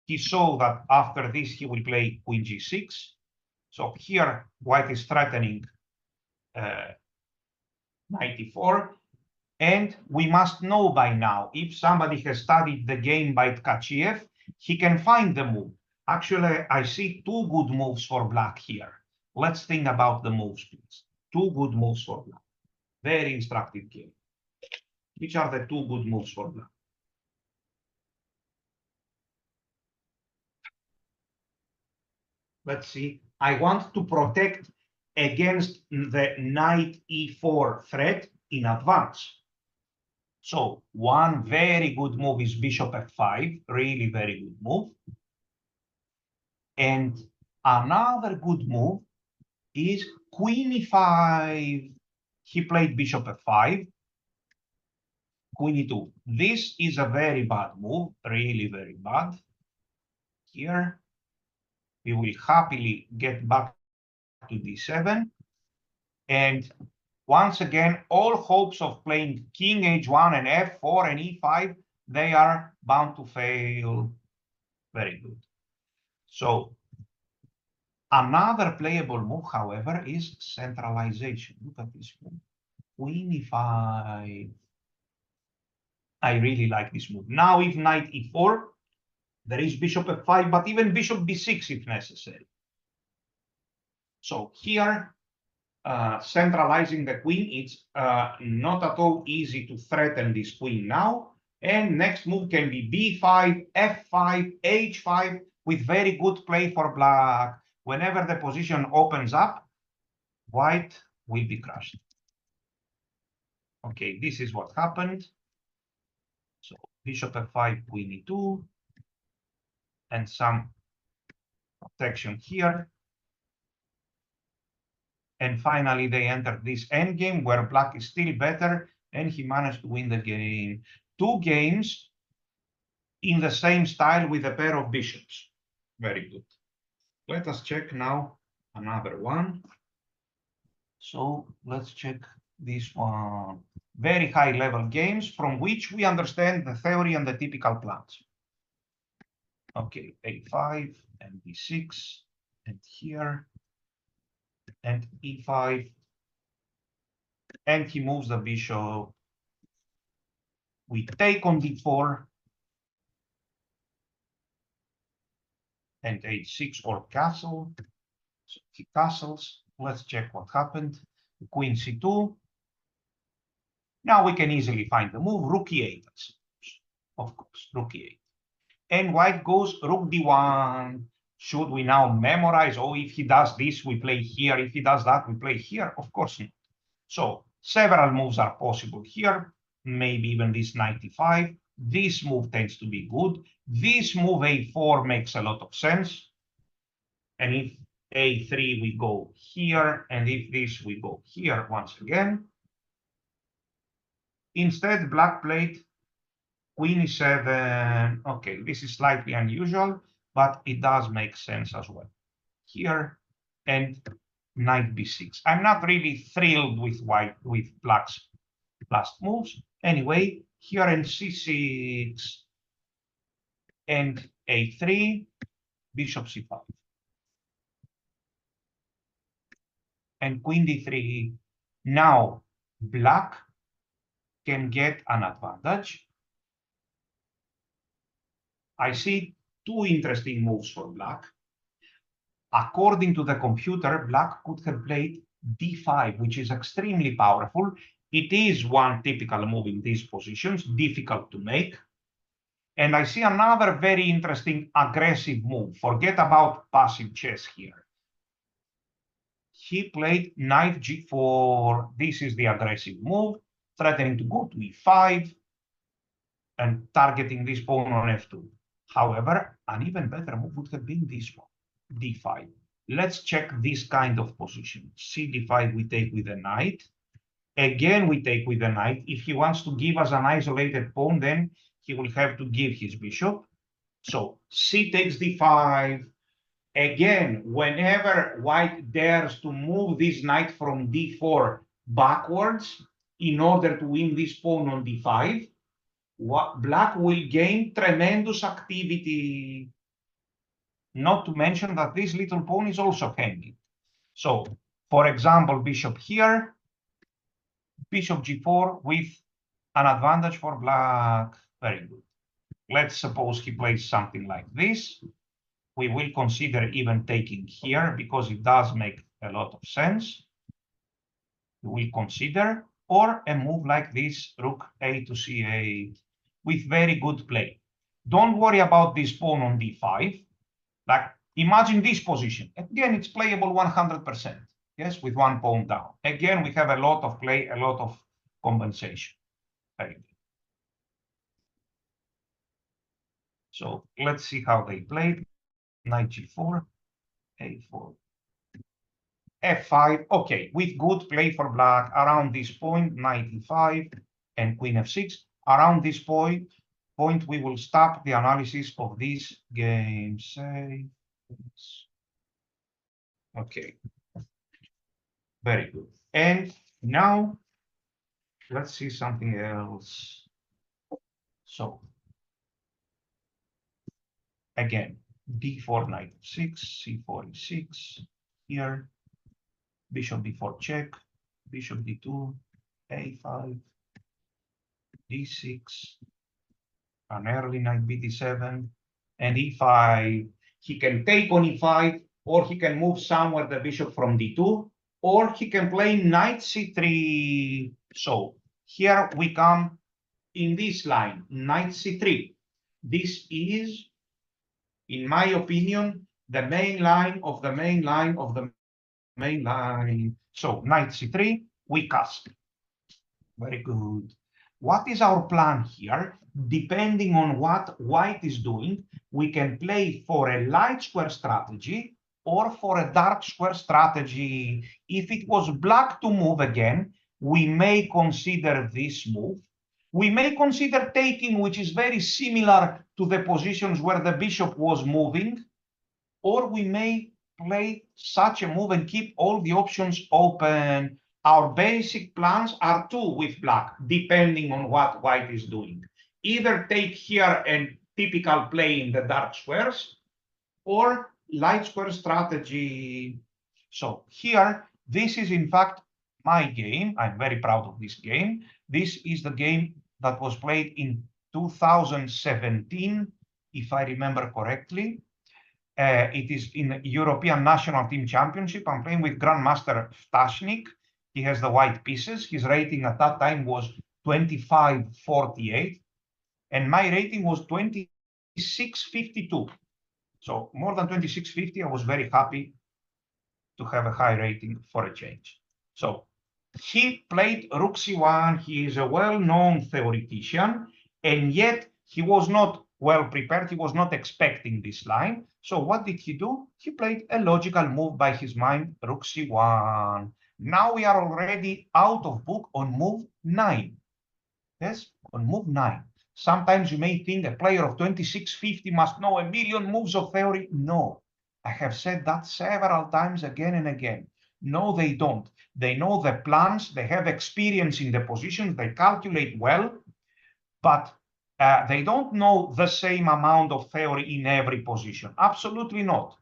Speaker 1: he saw that after this he will play queen g6. So here white is threatening knight e4. And we must know by now, if somebody has studied the game by Tkachiev, he can find the move. Actually, I see two good moves for black here. Let's think about the moves, please. Two good moves for black. Very instructive game. Which are the two good moves for black? Let's see. I want to protect against the knight e4 threat in advance. So one very good move is bishop f5, really very good move. And another good move is queen e5. He played bishop f5, queen e2. This is a very bad move, really very bad. Here, we will happily get back to d7. And once again, all hopes of playing king h1 and f4 and e5, they are bound to fail. Very good. So another playable move, however, is centralization. Look at this move. Queen e5. I really like this move. Now, if knight e4, there is bishop f5, but even bishop b6 if necessary. So here, centralizing the queen, it's not at all easy to threaten this queen now. And next move can be b5, f5, h5, with very good play for black. Whenever the position opens up, white will be crushed. Okay, this is what happened. So bishop f5, queen e2, and some protection here. And finally, they entered this endgame where black is still better, and he managed to win the game. Two games in the same style with a pair of bishops. Very good. Let us check now another one. So let's check this one, very high level games from which we understand the theory and the typical plans. Okay, a5 and d6 and here and e5, and he moves the bishop. We take on d4 and h6 or castle. So he castles. Let's check what happened. Queen c2. Now we can easily find the move. Rook e8, of course, rook e8. And white goes rook d1. Should we now memorize, oh, if he does this, we play here. If he does that, we play here? Of course not. So several moves are possible here. Maybe even this knight e5. This move tends to be good. This move a4 makes a lot of sense. And if a3, we go here. And if this, we go here once again. Instead, black played Queen e7. Okay, this is slightly unusual, but it does make sense as well. Here and knight b6. I'm not really thrilled with black's last moves. Anyway, here in c6 and a3, bishop c5. And queen d3. Now black can get an advantage. I see two interesting moves for black. According to the computer, black could have played d5, which is extremely powerful. It is one typical move in these positions, difficult to make. And I see another very interesting aggressive move. Forget about passive chess here. He played knight g4. This is the aggressive move, threatening to go to e5 and targeting this pawn on f2. However, an even better move would have been this one, d5. Let's check this kind of position. C d5, we take with the knight. Again, we take with the knight. If he wants to give us an isolated pawn, then he will have to give his bishop. So c takes d5. Again, whenever white dares to move this knight from d4 backwards in order to win this pawn on d5, black will gain tremendous activity. Not to mention that this little pawn is also hanging. So, for example, bishop here, bishop g4 with an advantage for black. Very good. Let's suppose he plays something like this. We will consider even taking here because it does make a lot of sense. We will consider, or a move like this, rook a to c8, with very good play. Don't worry about this pawn on d5. Like, imagine this position. Again, it's playable 100%. Yes, with one pawn down. Again, we have a lot of play, a lot of compensation. Very good. So let's see how they played. Knight g4, a4, f5. Okay, with good play for black around this point, knight e5 and queen f6. Around this point, we will stop the analysis of this game. Say, okay, very good. And now let's see something else. So again, d4, knight f6, c4, e6 here, bishop d4 check, bishop d2, a5, d6, an early knight bd7, and e5. He can take on e5, or he can move somewhere the bishop from d2, or he can play knight c3. So here we come in this line, knight c3. This is, in my opinion, the main line of the main line of the main line. So knight c3, we castle. Very good. What is our plan here? Depending on what white is doing, we can play for a light square strategy or for a dark square strategy. If it was black to move again, we may consider this move. We may consider taking, which is very similar to the positions where the bishop was moving, or we may play such a move and keep all the options open. our basic plans are two with black, depending on what white is doing. Either take here and typical play in the dark squares, or light square strategy. So here, this is in fact my game. I'm very proud of this game. This is the game that was played in 2017, if I remember correctly. It is in European National Team Championship. I'm playing with Grandmaster Stashnik. He has the white pieces. His rating at that time was 2548, and my rating was 2652. So more than 2650. I was very happy to have a high rating for a change. So he played Rook C1. He is a well-known theoretician, and yet he was not well prepared. He was not expecting this line. So what did he do? He played a logical move by his mind, Rook C1. Now we are already out of book on move 9. Yes, on move 9. Sometimes you may think a player of 2650 must know a million moves of theory. No, I have said that several times again and again. No, they don't. They know the plans, they have experience in the positions, they calculate well, but they don't know the same amount of theory in every position. Absolutely not.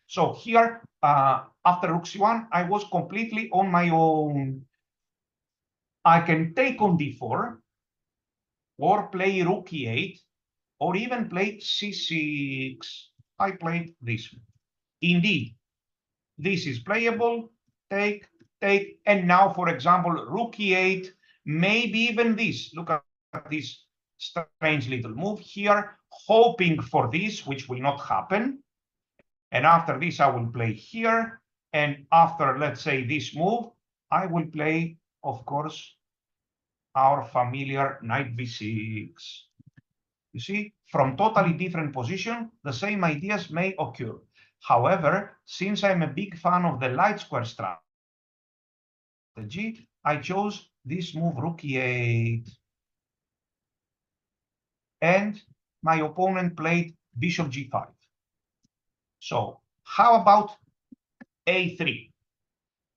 Speaker 1: So here, after Rook C1, I was completely on my own. I can take on D4, or play Rook E8, or even play C6. I played this one. Indeed, this is playable. Take, take, and now, for example, Rook E8, maybe even this. Look at this strange little move here, hoping for this, which will not happen. And after this, I will play here. And after, let's say, this move, I will play, of course, our familiar knight b6. You see, from totally different position, the same ideas may occur. However, since I'm a big fan of the light square strategy, I chose this move, Rook E8. And my opponent played Bishop G5. So how about A3?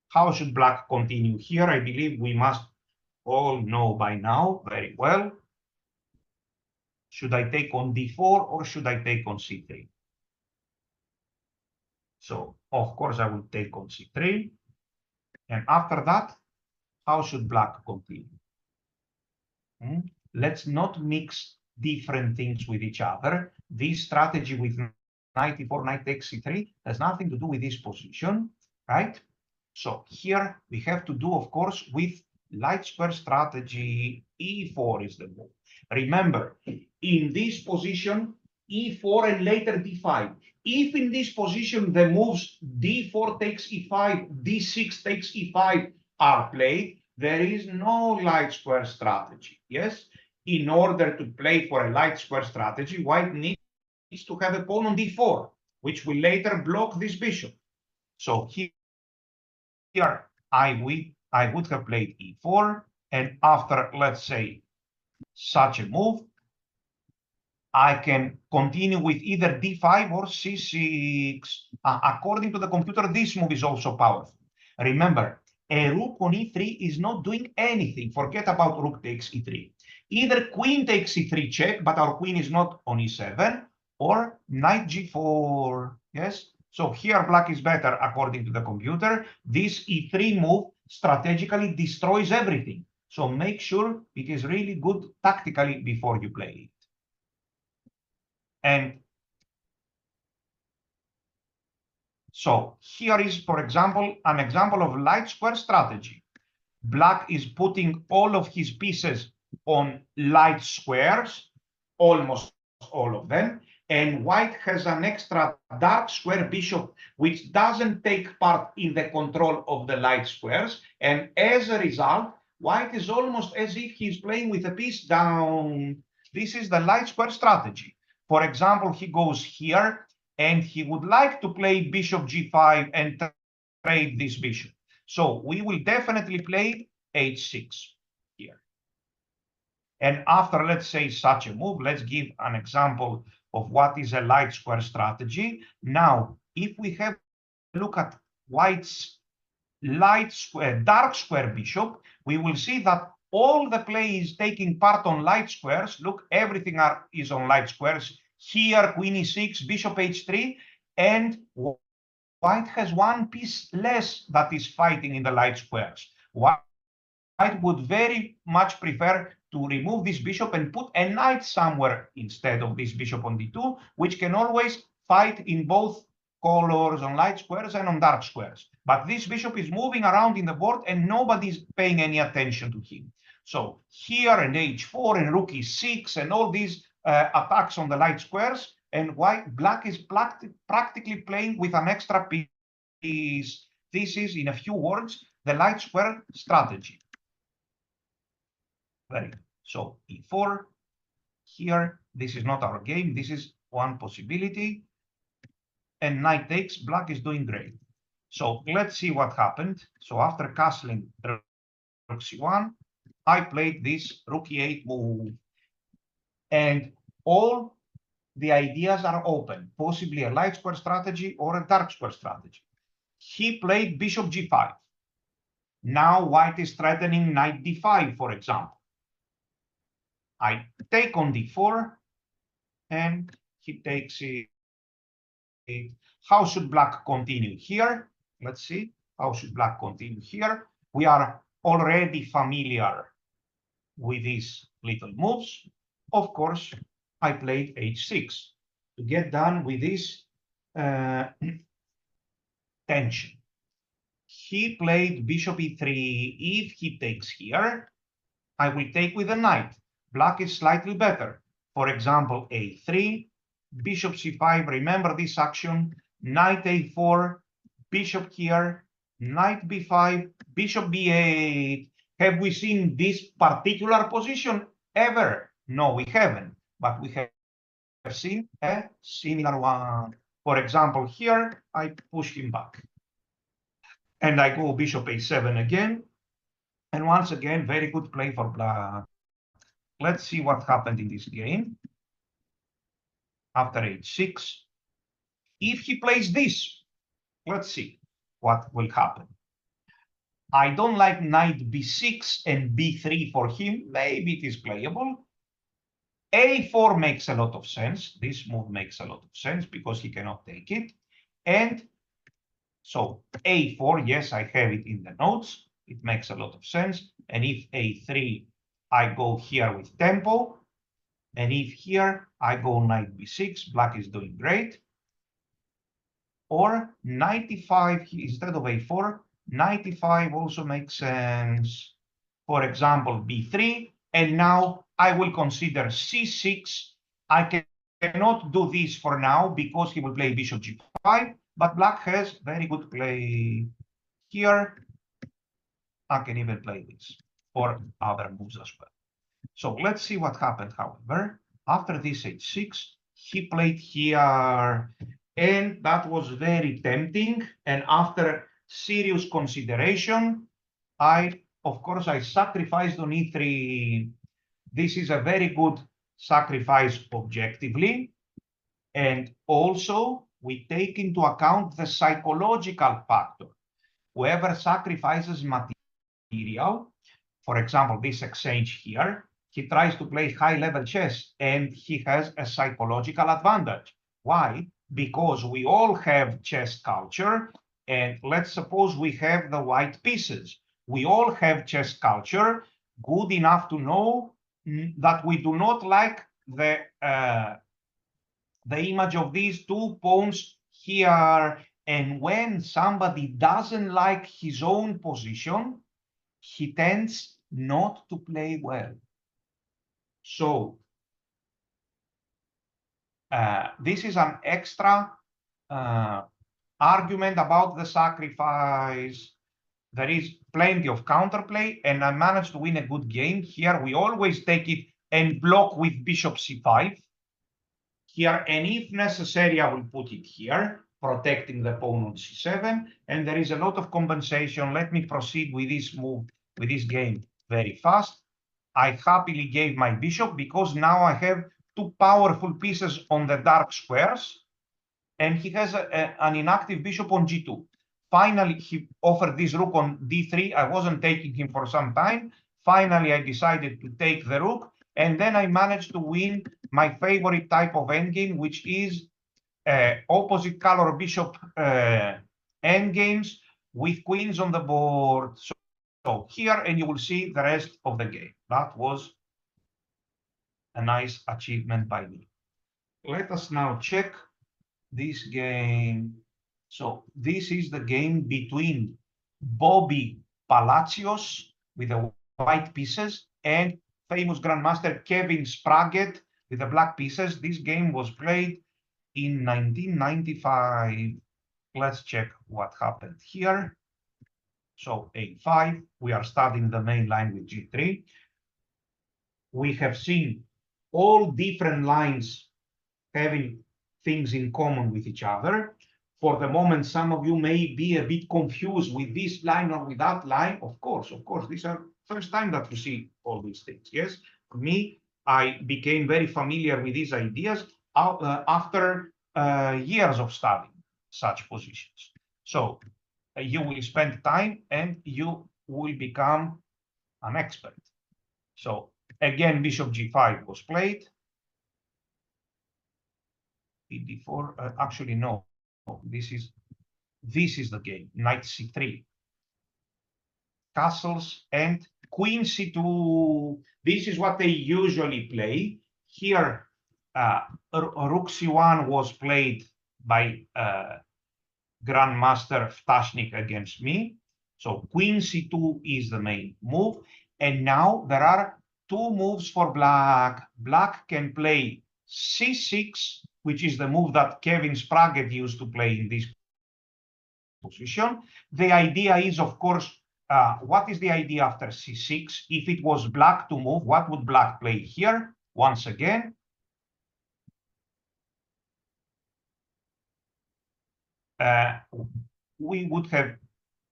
Speaker 1: How should black continue here? I believe we must all know by now very well. Should I take on D4 or should I take on C3? So, of course, I will take on C3. And after that, how should black continue? Let's not mix different things with each other. This strategy with knight e4, knight takes c3 has nothing to do with this position, right? So here we have to do, of course, with light square strategy. E4 is the move. Remember, in this position, e4 and later d5. If in this position the moves d4 takes e5, d6 takes e5 are played, there is no light square strategy. Yes, in order to play for a light square strategy, white needs to have a pawn on d4, which will later block this bishop. So here I would have played e4, and after, let's say, such a move, I can continue with either d5 or c6. According to the computer, this move is also powerful. Remember, a rook on e3 is not doing anything. Forget about rook takes e3. Either queen takes e3 check, but our queen is not on e7, or knight g4. Yes? So here black is better according to the computer. This e3 move strategically destroys everything. So make sure it is really good tactically before you play it. And so here is, for example, an example of light square strategy. Black is putting all of his pieces on light squares, almost all of them, and white has an extra dark square bishop, which doesn't take part in the control of the light squares. And as a result, white is almost as if he's playing with a piece down. This is the light square strategy. For example, he goes here, and he would like to play bishop g5 and trade this bishop. So we will definitely play h6 here. And after, let's say, such a move, let's give an example of what is a light square strategy. Now, if we have a look at white's dark square bishop, we will see that all the play is taking part on light squares. Look, everything is on light squares. Here, queen e6, bishop h3, and white has one piece less that is fighting in the light squares. White would very much prefer to remove this bishop and put a knight somewhere instead of this bishop on d2, which can always fight in both colors on light squares and on dark squares. But this bishop is moving around in the board and nobody's paying any attention to him. So here and h4 and rook e6 and all these attacks on the light squares, and black is practically playing with an extra piece. This is, in a few words, the light square strategy. Very good. So e4 here, this is not our game. This is one possibility. And knight takes, black is doing great. So let's see what happened. So after castling rook c1, I played this rook e8 move. And all the ideas are open, possibly a light square strategy or a dark square strategy. He played bishop g5. Now white is threatening knight d5, for example. I take on d4, and he takes it. How should black continue here? Let's see. How should black continue here? We are already familiar with these little moves. Of course, I played h6 to get done with this tension. He played bishop e3. If he takes here, I will take with a knight. Black is slightly better. For example, a3, bishop c5, remember this action, knight a4, bishop here, knight b5, bishop b8. Have we seen this particular position ever? No, we haven't, but we have seen a similar one. For example, here, I push him back. And I go bishop a7 again. And once again, very good play for black. Let's see what happened in this game. After h6, if he plays this, let's see what will happen. I don't like knight b6 and b3 for him. Maybe it is playable. a4 makes a lot of sense. This move makes a lot of sense because he cannot take it. And so a4, yes, I have it in the notes. It makes a lot of sense. And if a3, I go here with tempo. And if here, I go knight b6, black is doing great. Or knight e5 instead of a4, knight e5 also makes sense. For example, b3. And now I will consider c6. I cannot do this for now because he will play bishop g5. But black has very good play here. I can even play this or other moves as well. So let's see what happened, however. After this h6, he played here, and that was very tempting. And after serious consideration, of course, I sacrificed on e3. This is a very good sacrifice objectively. And also, we take into account the psychological factor. Whoever sacrifices material, for example, this exchange here, he tries to play high-level chess, and he has a psychological advantage. Why? Because we all have chess culture, and let's suppose we have the white pieces. We all have chess culture, good enough to know that we do not like the image of these two pawns here. And when somebody doesn't like his own position, he tends not to play well. So this is an extra argument about the sacrifice. There is plenty of counterplay, and I managed to win a good game. Here, we always take it and block with bishop c5. Here, and if necessary, I will put it here, protecting the pawn on c7. And there is a lot of compensation. Let me proceed with this move, with this game very fast. I happily gave my bishop because now I have two powerful pieces on the dark squares, and he has an inactive bishop on g2. Finally, he offered this rook on d3. I wasn't taking him for some time. Finally, I decided to take the rook, and then I managed to win my favorite type of endgame, which is opposite color bishop endgames with queens on the board. So here, and you will see the rest of the game. That was a nice achievement by me. Let us now check this game. So this is the game between Bobby Palacios with the white pieces and famous grandmaster Kevin Spraggett with the black pieces. This game was played in 1995. Let's check what happened here. So a5, we are starting the main line with g3. We have seen all different lines having things in common with each other. For the moment, some of you may be a bit confused with this line or with that line. Of course, these are first time that you see all these things. Yes, for me, I became very familiar with these ideas after years of studying such positions. So you will spend time and you will become an expert. So again, bishop g5 was played. d4, actually no, this is the game, knight c3, castles and queen c2. This is what they usually play. Here, rook c1 was played by Grandmaster Vtashnik against me. So queen c2 is the main move. And now there are two moves for black. Black can play c6, which is the move that Kevin Spraggett used to play in this position. The idea is, of course, what is the idea after c6? If it was black to move, what would black play here? Once again, we would have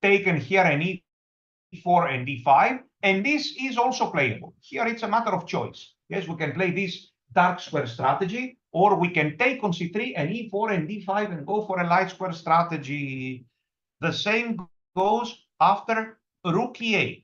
Speaker 1: taken here an e4 and d5, and this is also playable. Here it's a matter of choice. Yes, we can play this dark square strategy, or we can take on c3 and e4 and d5 and go for a light square strategy. The same goes after rook e8.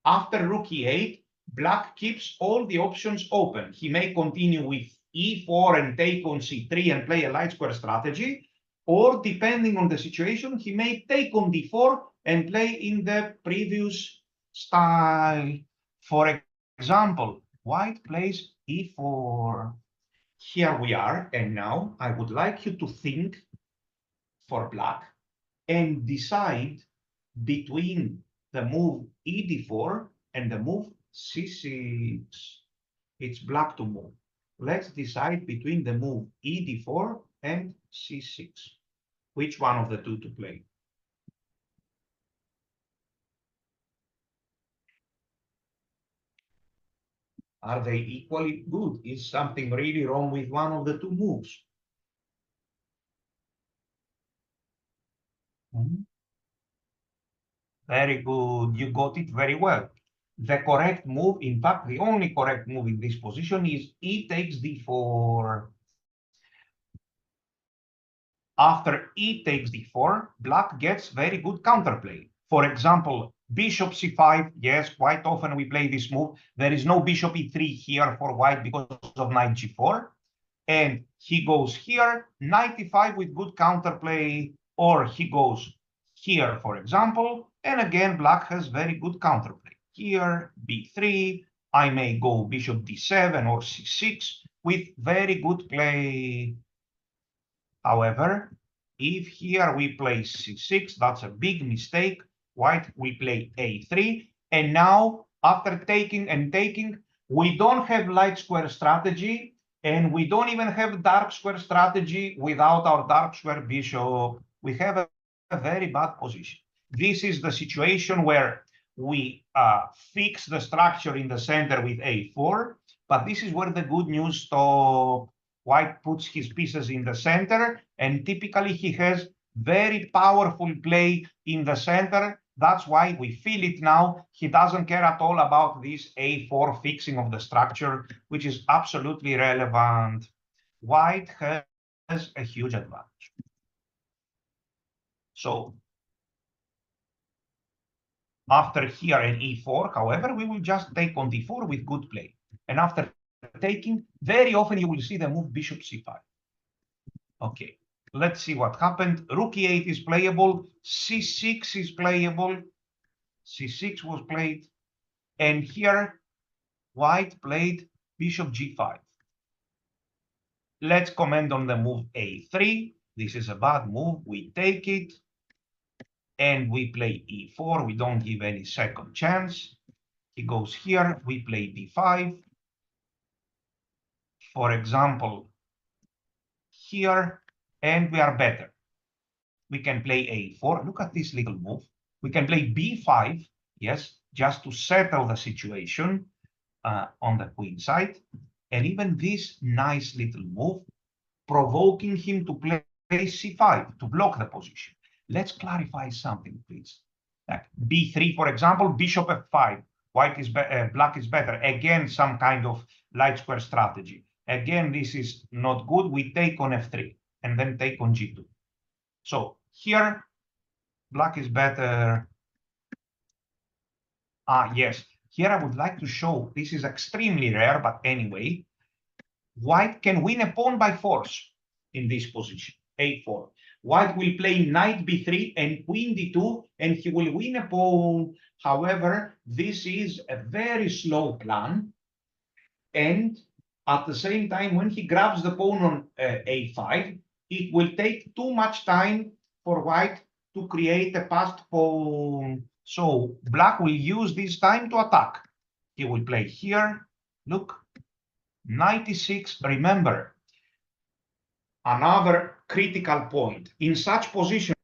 Speaker 1: After rook e8, black keeps all the options open. He may continue with e4 and take on c3 and play a light square strategy, or depending on the situation, he may take on d4 and play in the previous style. For example, white plays e4. Here we are, and now I would like you to think for black and decide between the move e d4 and the move c6. It's black to move. Let's decide between the move e d4 and c6. Which one of the two to play? Are they equally good? Is something really wrong with one of the two moves? Very good. You got it very well. The correct move, in fact, the only correct move in this position is e takes d4. After e takes d4, black gets very good counterplay. For example, bishop c5. Yes, quite often we play this move. There is no bishop e3 here for white because of knight g4. And he goes here, knight e5 with good counterplay, or he goes here, for example, and again, black has very good counterplay. Here, b3, I may go bishop d7 or c6 with very good play. However, if here we play c6, that's a big mistake. White will play a3, and now, after taking and taking, we don't have light square strategy, and we don't even have dark square strategy without our dark square bishop. We have a very bad position. This is the situation where we fix the structure in the center with a4, but this is where the good news stops. White puts his pieces in the center, and typically he has very powerful play in the center. That's why we feel it now. He doesn't care at all about this a4 fixing of the structure, which is absolutely relevant. White has a huge advantage. So After here and e4, however, we will just take on d4 with good play. And after taking, very often you will see the move bishop c5. Okay, let's see what happened. Rook e8 is playable, c6 is playable, c6 was played, and here white played bishop g5. Let's comment on the move a3. This is a bad move, we take it, and we play e4, we don't give any second chance. He goes here, we play d5. For example, here, and we are better. We can play a4. Look at this little move. We can play b5, yes, just to settle the situation on the queen side. And even this nice little move, provoking him to play c5, to block the position. Let's clarify something, please. Like b3, for example, bishop f5. White is black is better. Again, some kind of light square strategy. Again, this is not good. We take on f3 and then take on g2. So here, black is better. Yes, here I would like to show, this is extremely rare, but anyway, white can win a pawn by force in this position, a4. White will play knight b3 and queen d2, and he will win a pawn. However, this is a very slow plan. And at the same time, when he grabs the pawn on a5, it will take too much time for white to create a passed pawn. So black will use this time to attack. He will play here. Look, 96. Remember, another critical point. In such positions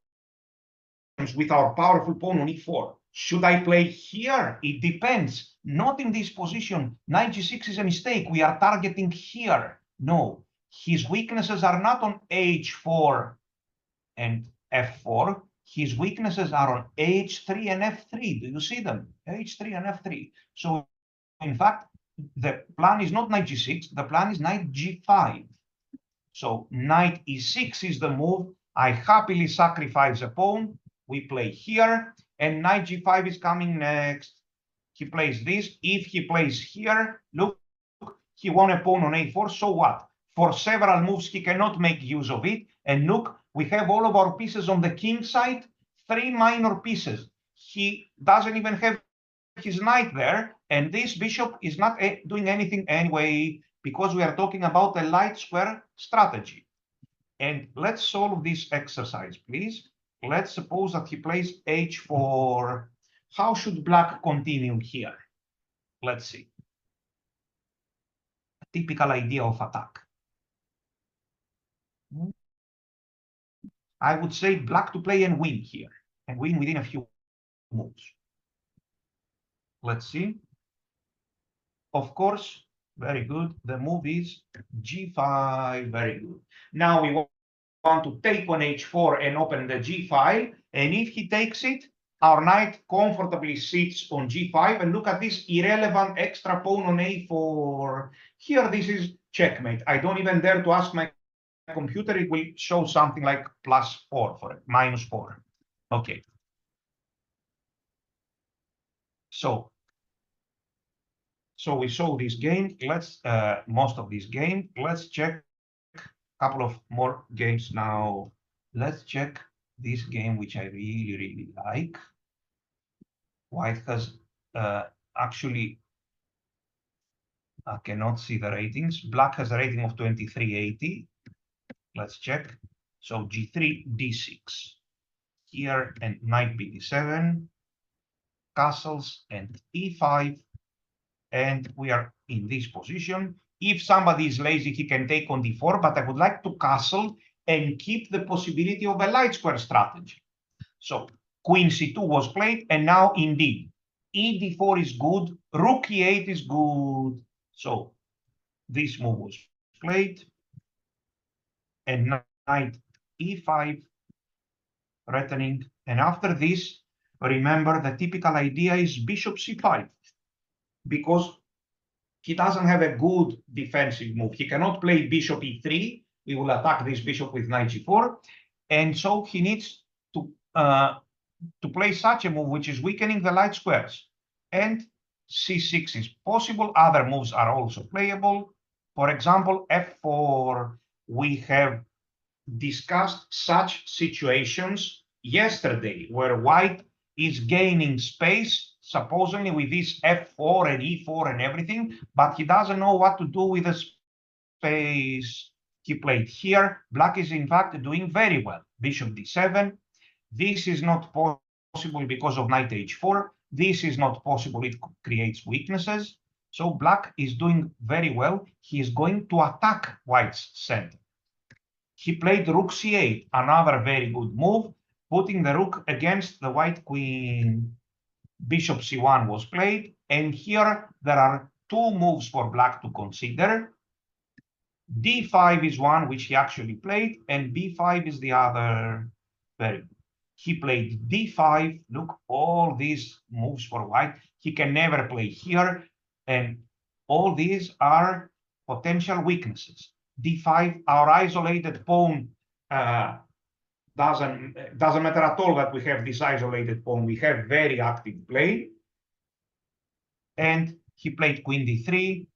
Speaker 1: with our powerful pawn on e4, should I play here? It depends. Not in this position. Knight g6 is a mistake. We are targeting here. No, his weaknesses are not on h4 and f4. His weaknesses are on h3 and f3. Do you see them? h3 and f3. So, in fact, the plan is not knight g6. The plan is knight g5. So knight e6 is the move. I happily sacrifice a pawn. We play here, and knight g5 is coming next. He plays this. If he plays here, look, he won a pawn on a4. So what? For several moves, he cannot make use of it. And look, we have all of our pieces on the king side, 3 minor pieces. He doesn't even have his knight there, and this bishop is not doing anything anyway, because we are talking about a light square strategy. And let's solve this exercise, please. Let's suppose that he plays h4. How should black continue here? Let's see. A typical idea of attack. I would say black to play and win here, and win within a few moves. Let's see. Of course, very good. The move is g5, very good. Now we want to take on h4 and open the g file. And if he takes it, our knight comfortably sits on g5. And look at this irrelevant extra pawn on a4. Here, this is checkmate. I don't even dare to ask my computer. It will show something like +4 for it, -4. Okay. So we saw this game. Let's most of this game. Let's check a couple of more games now. Let's check this game, which I really, really like. White has actually, I cannot see the ratings. Black has a rating of 2380. Let's check. So g3, d6 here, and knight bd7, castles, and e5. And we are in this position. If somebody is lazy, he can take on d4, but I would like to castle and keep the possibility of a light square strategy. So queen c2 was played, and now indeed, e4 is good, rook e8 is good. So this move was played, and knight e5 threatening. And after this, remember the typical idea is bishop c5, because he doesn't have a good defensive move. He cannot play bishop e3. We will attack this bishop with knight g4. And so he needs to to play such a move, which is weakening the light squares. And c6 is possible. Other moves are also playable. For example, f4, we have discussed such situations yesterday where white is gaining space, supposedly with this f4 and e4 and everything, but he doesn't know what to do with the space he played here. Black is in fact doing very well. Bishop d7. This is not possible because of knight h4. This is not possible. It creates weaknesses. So black is doing very well. He is going to attack white's center. He played rook c8, another very good move, putting the rook against the white queen. Bishop c1 was played, and here there are two moves for black to consider. d5 is one which he actually played, and b5 is the other. Very good. He played d5. Look, all these moves for white. He can never play here, and all these are potential weaknesses. d5, our isolated pawn doesn't matter at all that we have this isolated pawn. We have very active play. And he played queen d3.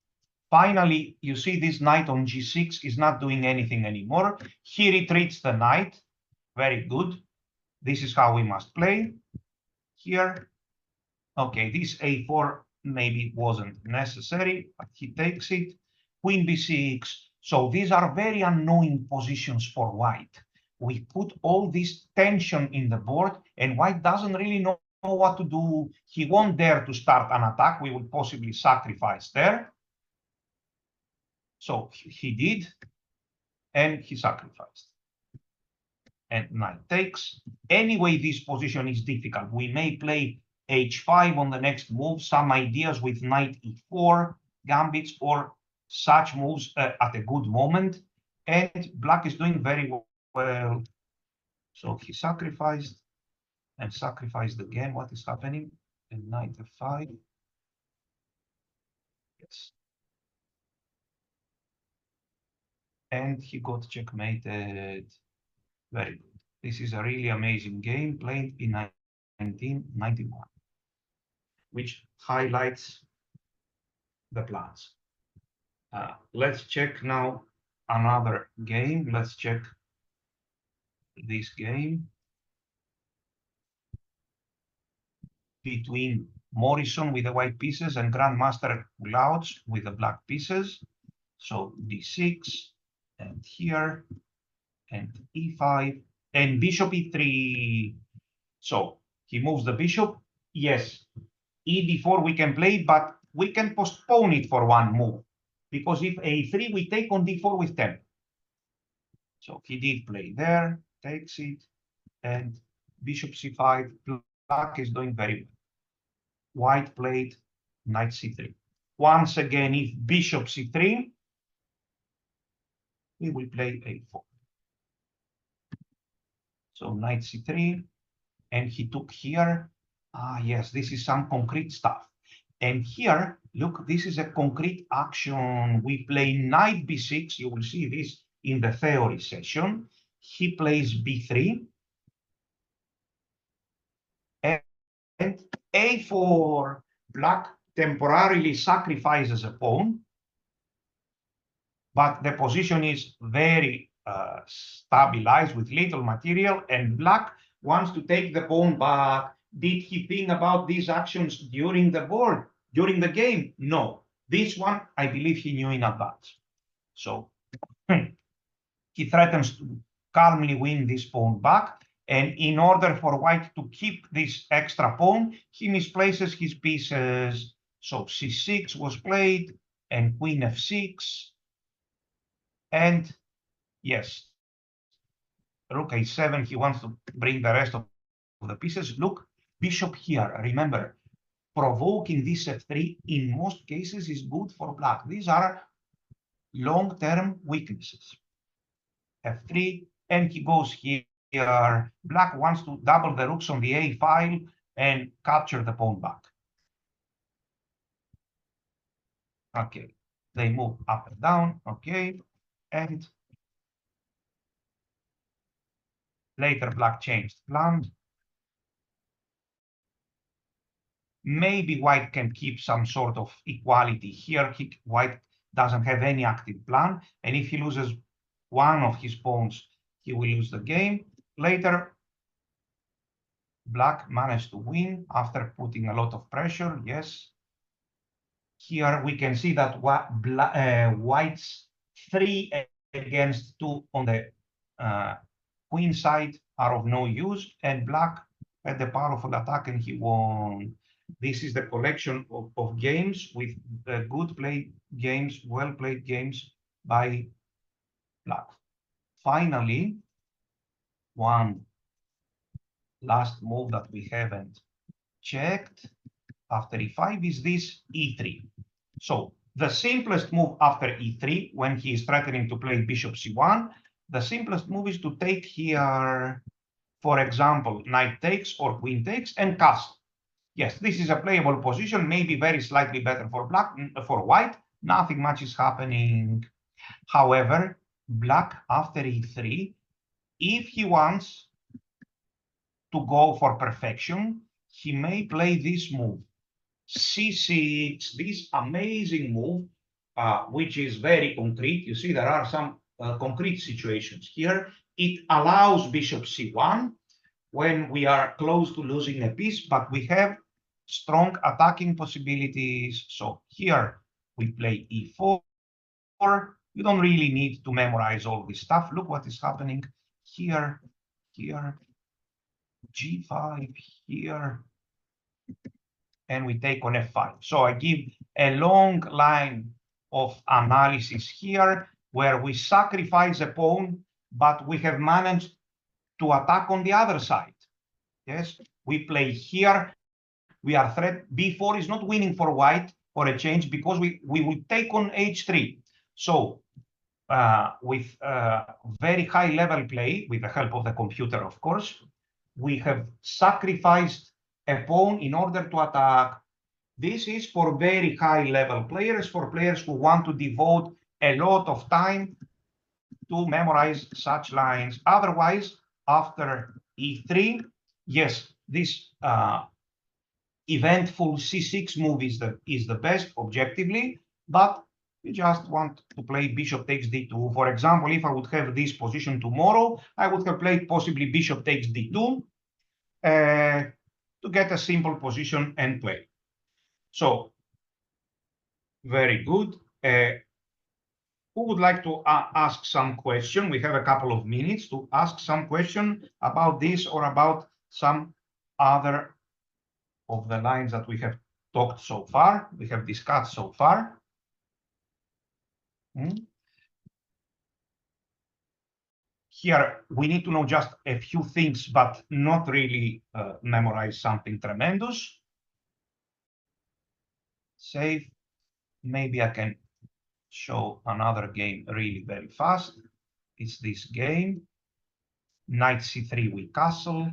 Speaker 1: Finally, you see this knight on g6 is not doing anything anymore. He retreats the knight. Very good. This is how we must play here. Okay, this a4 maybe wasn't necessary, but he takes it. Queen b6. So these are very annoying positions for white. We put all this tension in the board, and white doesn't really know what to do. He won't dare to start an attack. We will possibly sacrifice there. So he did, and he sacrificed. And knight takes. Anyway, this position is difficult. We may play h5 on the next move, some ideas with knight e4, gambits, or such moves at a good moment. And black is doing very well. So he sacrificed and sacrificed again. What is happening? And knight f5. Yes. And he got checkmated. Very good. This is a really amazing game played in 1991, which highlights the plans. Let's check now another game. Let's check this game between Morrison with the white pieces and Grandmaster Glauch with the black pieces. So d6, and here, and e5, and bishop e3. So he moves the bishop. Yes, e4 we can play, but we can postpone it for one move, because if a3, we take on d4 with tempo. So he did play there, takes it, and bishop c5. Black is doing very well. White played knight c3. Once again, if bishop c3, we will play a4. So knight c3, and he took here. Yes, this is some concrete stuff. And here, look, this is a concrete action. We play knight b6. You will see this in the theory session. He plays b3. And a4, black temporarily sacrifices a pawn. But the position is very stabilized with little material, and black wants to take the pawn back. Did he think about these actions during the board, during the game? No. This one, I believe he knew in advance. So he threatens to calmly win this pawn back. And in order for white to keep this extra pawn, he misplaces his pieces. So c6 was played, and queen f6. And yes, rook a7, he wants to bring the rest of the pieces. Look, bishop here. Remember, provoking this f3 in most cases is good for black. These are long-term weaknesses. f3, and he goes here. Black wants to double the rooks on the a file and capture the pawn back. Okay, they move up and down. Okay, and later black changed plan. Maybe white can keep some sort of equality here. White doesn't have any active plan, and if he loses one of his pawns, he will lose the game. Later, black managed to win after putting a lot of pressure. Yes. Here we can see that white's 3 against 2 on the queen side are of no use, and black had the powerful attack and he won. This is the collection of games with good played games, well played games by black. Finally, one last move that we haven't checked after e5 is this e3. So the simplest move after e3, when he is threatening to play bishop c1, the simplest move is to take here, for example, knight takes or queen takes and castle. Yes, this is a playable position, maybe very slightly better for white. Nothing much is happening. However, black after e3, if he wants to go for perfection, he may play this move. C6, this amazing move, which is very concrete. You see, there are some concrete situations here. It allows bishop c1 when we are close to losing a piece, but we have strong attacking possibilities. So here we play e4. You don't really need to memorize all this stuff. Look what is happening here, here, g5, here, and we take on f5. So I give a long line of analysis here where we sacrifice a pawn, but we have managed to attack on the other side. Yes, we play here. We are b4 is not winning for white for a change because we will take on h3. So with very high level play, with the help of the computer, of course, we have sacrificed a pawn in order to attack. This is for very high level players, for players who want to devote a lot of time to memorize such lines. Otherwise, after e3, yes, this eventful c6 move is the best objectively, but you just want to play bishop takes d2. For example, if I would have this position tomorrow, I would have played possibly bishop takes d2 to get a simple position and play. So, very good. Who would like to ask some question? We have a couple of minutes to ask some question about this or about some other of the lines that we have talked so far, we have discussed so far. Here, we need to know just a few things, but not really memorize something tremendous. Save. Maybe I can show another game really very fast. It's this game. Knight c3 we castle.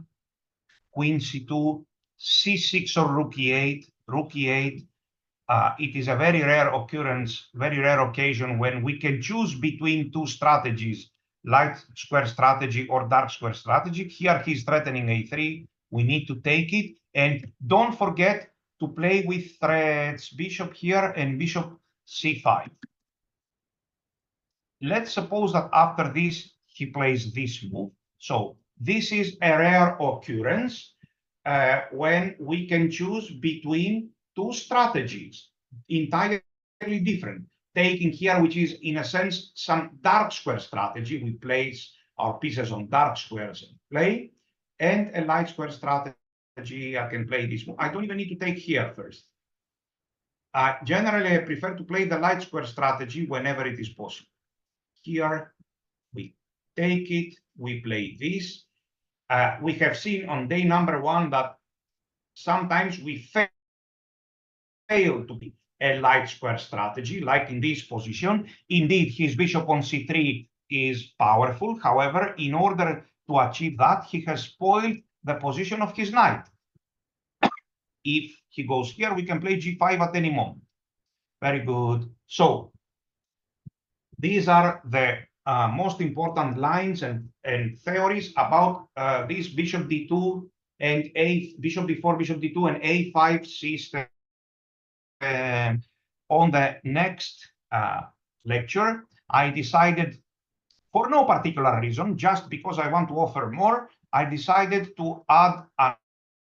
Speaker 1: Queen c2, c6 or rook e8, rook e8. It is a very rare occurrence, very rare occasion when we can choose between two strategies, light square strategy or dark square strategy. Here he's threatening a3. We need to take it. And don't forget to play with threats, bishop here and bishop c5. Let's suppose that after this, he plays this move. So this is a rare occurrence when we can choose between two strategies, entirely different. Taking here, which is in a sense some dark square strategy, we place our pieces on dark squares and play, and a light square strategy, I can play this move. I don't even need to take here first. Generally, I prefer to play the light square strategy whenever it is possible. Here, we take it, we play this. We have seen on day number 1 that sometimes we fail to be a light square strategy, like in this position. Indeed, his bishop on c3 is powerful. However, in order to achieve that, he has spoiled the position of his knight. If he goes here, we can play g5 at any moment. Very good. So these are the most important lines and theories about this bishop d2 and bishop d4, bishop d2, and a5 system on the next lecture. I decided, for no particular reason, just because I want to offer more, I decided to add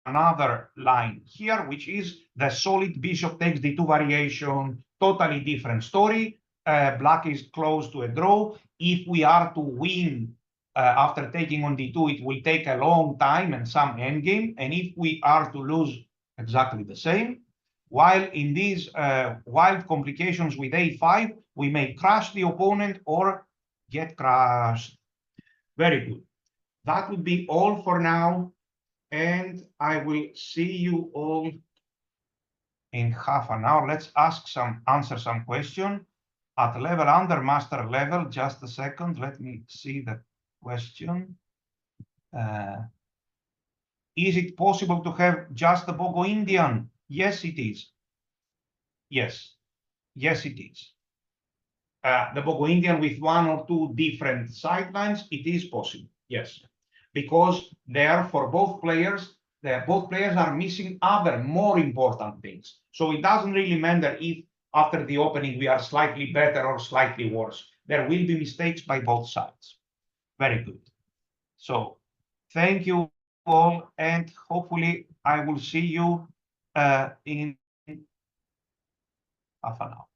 Speaker 1: another line here, which is the solid bishop takes d2 variation, totally different story. Black is close to a draw. If we are to win after taking on d2, it will take a long time and some endgame. And if we are to lose, exactly the same. While in these wild complications with a5, we may crush the opponent or get crushed. Very good. That would be all for now. And I will see you all in half an hour. Let's answer some question at level under master level. Just a second. Let me see the question. Is it possible to have just a Bogo Indian? Yes, it is. Yes, yes, it is. The Bogo Indian with one or two different sidelines, it is possible. Yes, because there for both players are missing other more important things. So it doesn't really matter if after the opening we are slightly better or slightly worse. There will be mistakes by both sides. Very good. So thank you all, and hopefully I will see you in half an hour.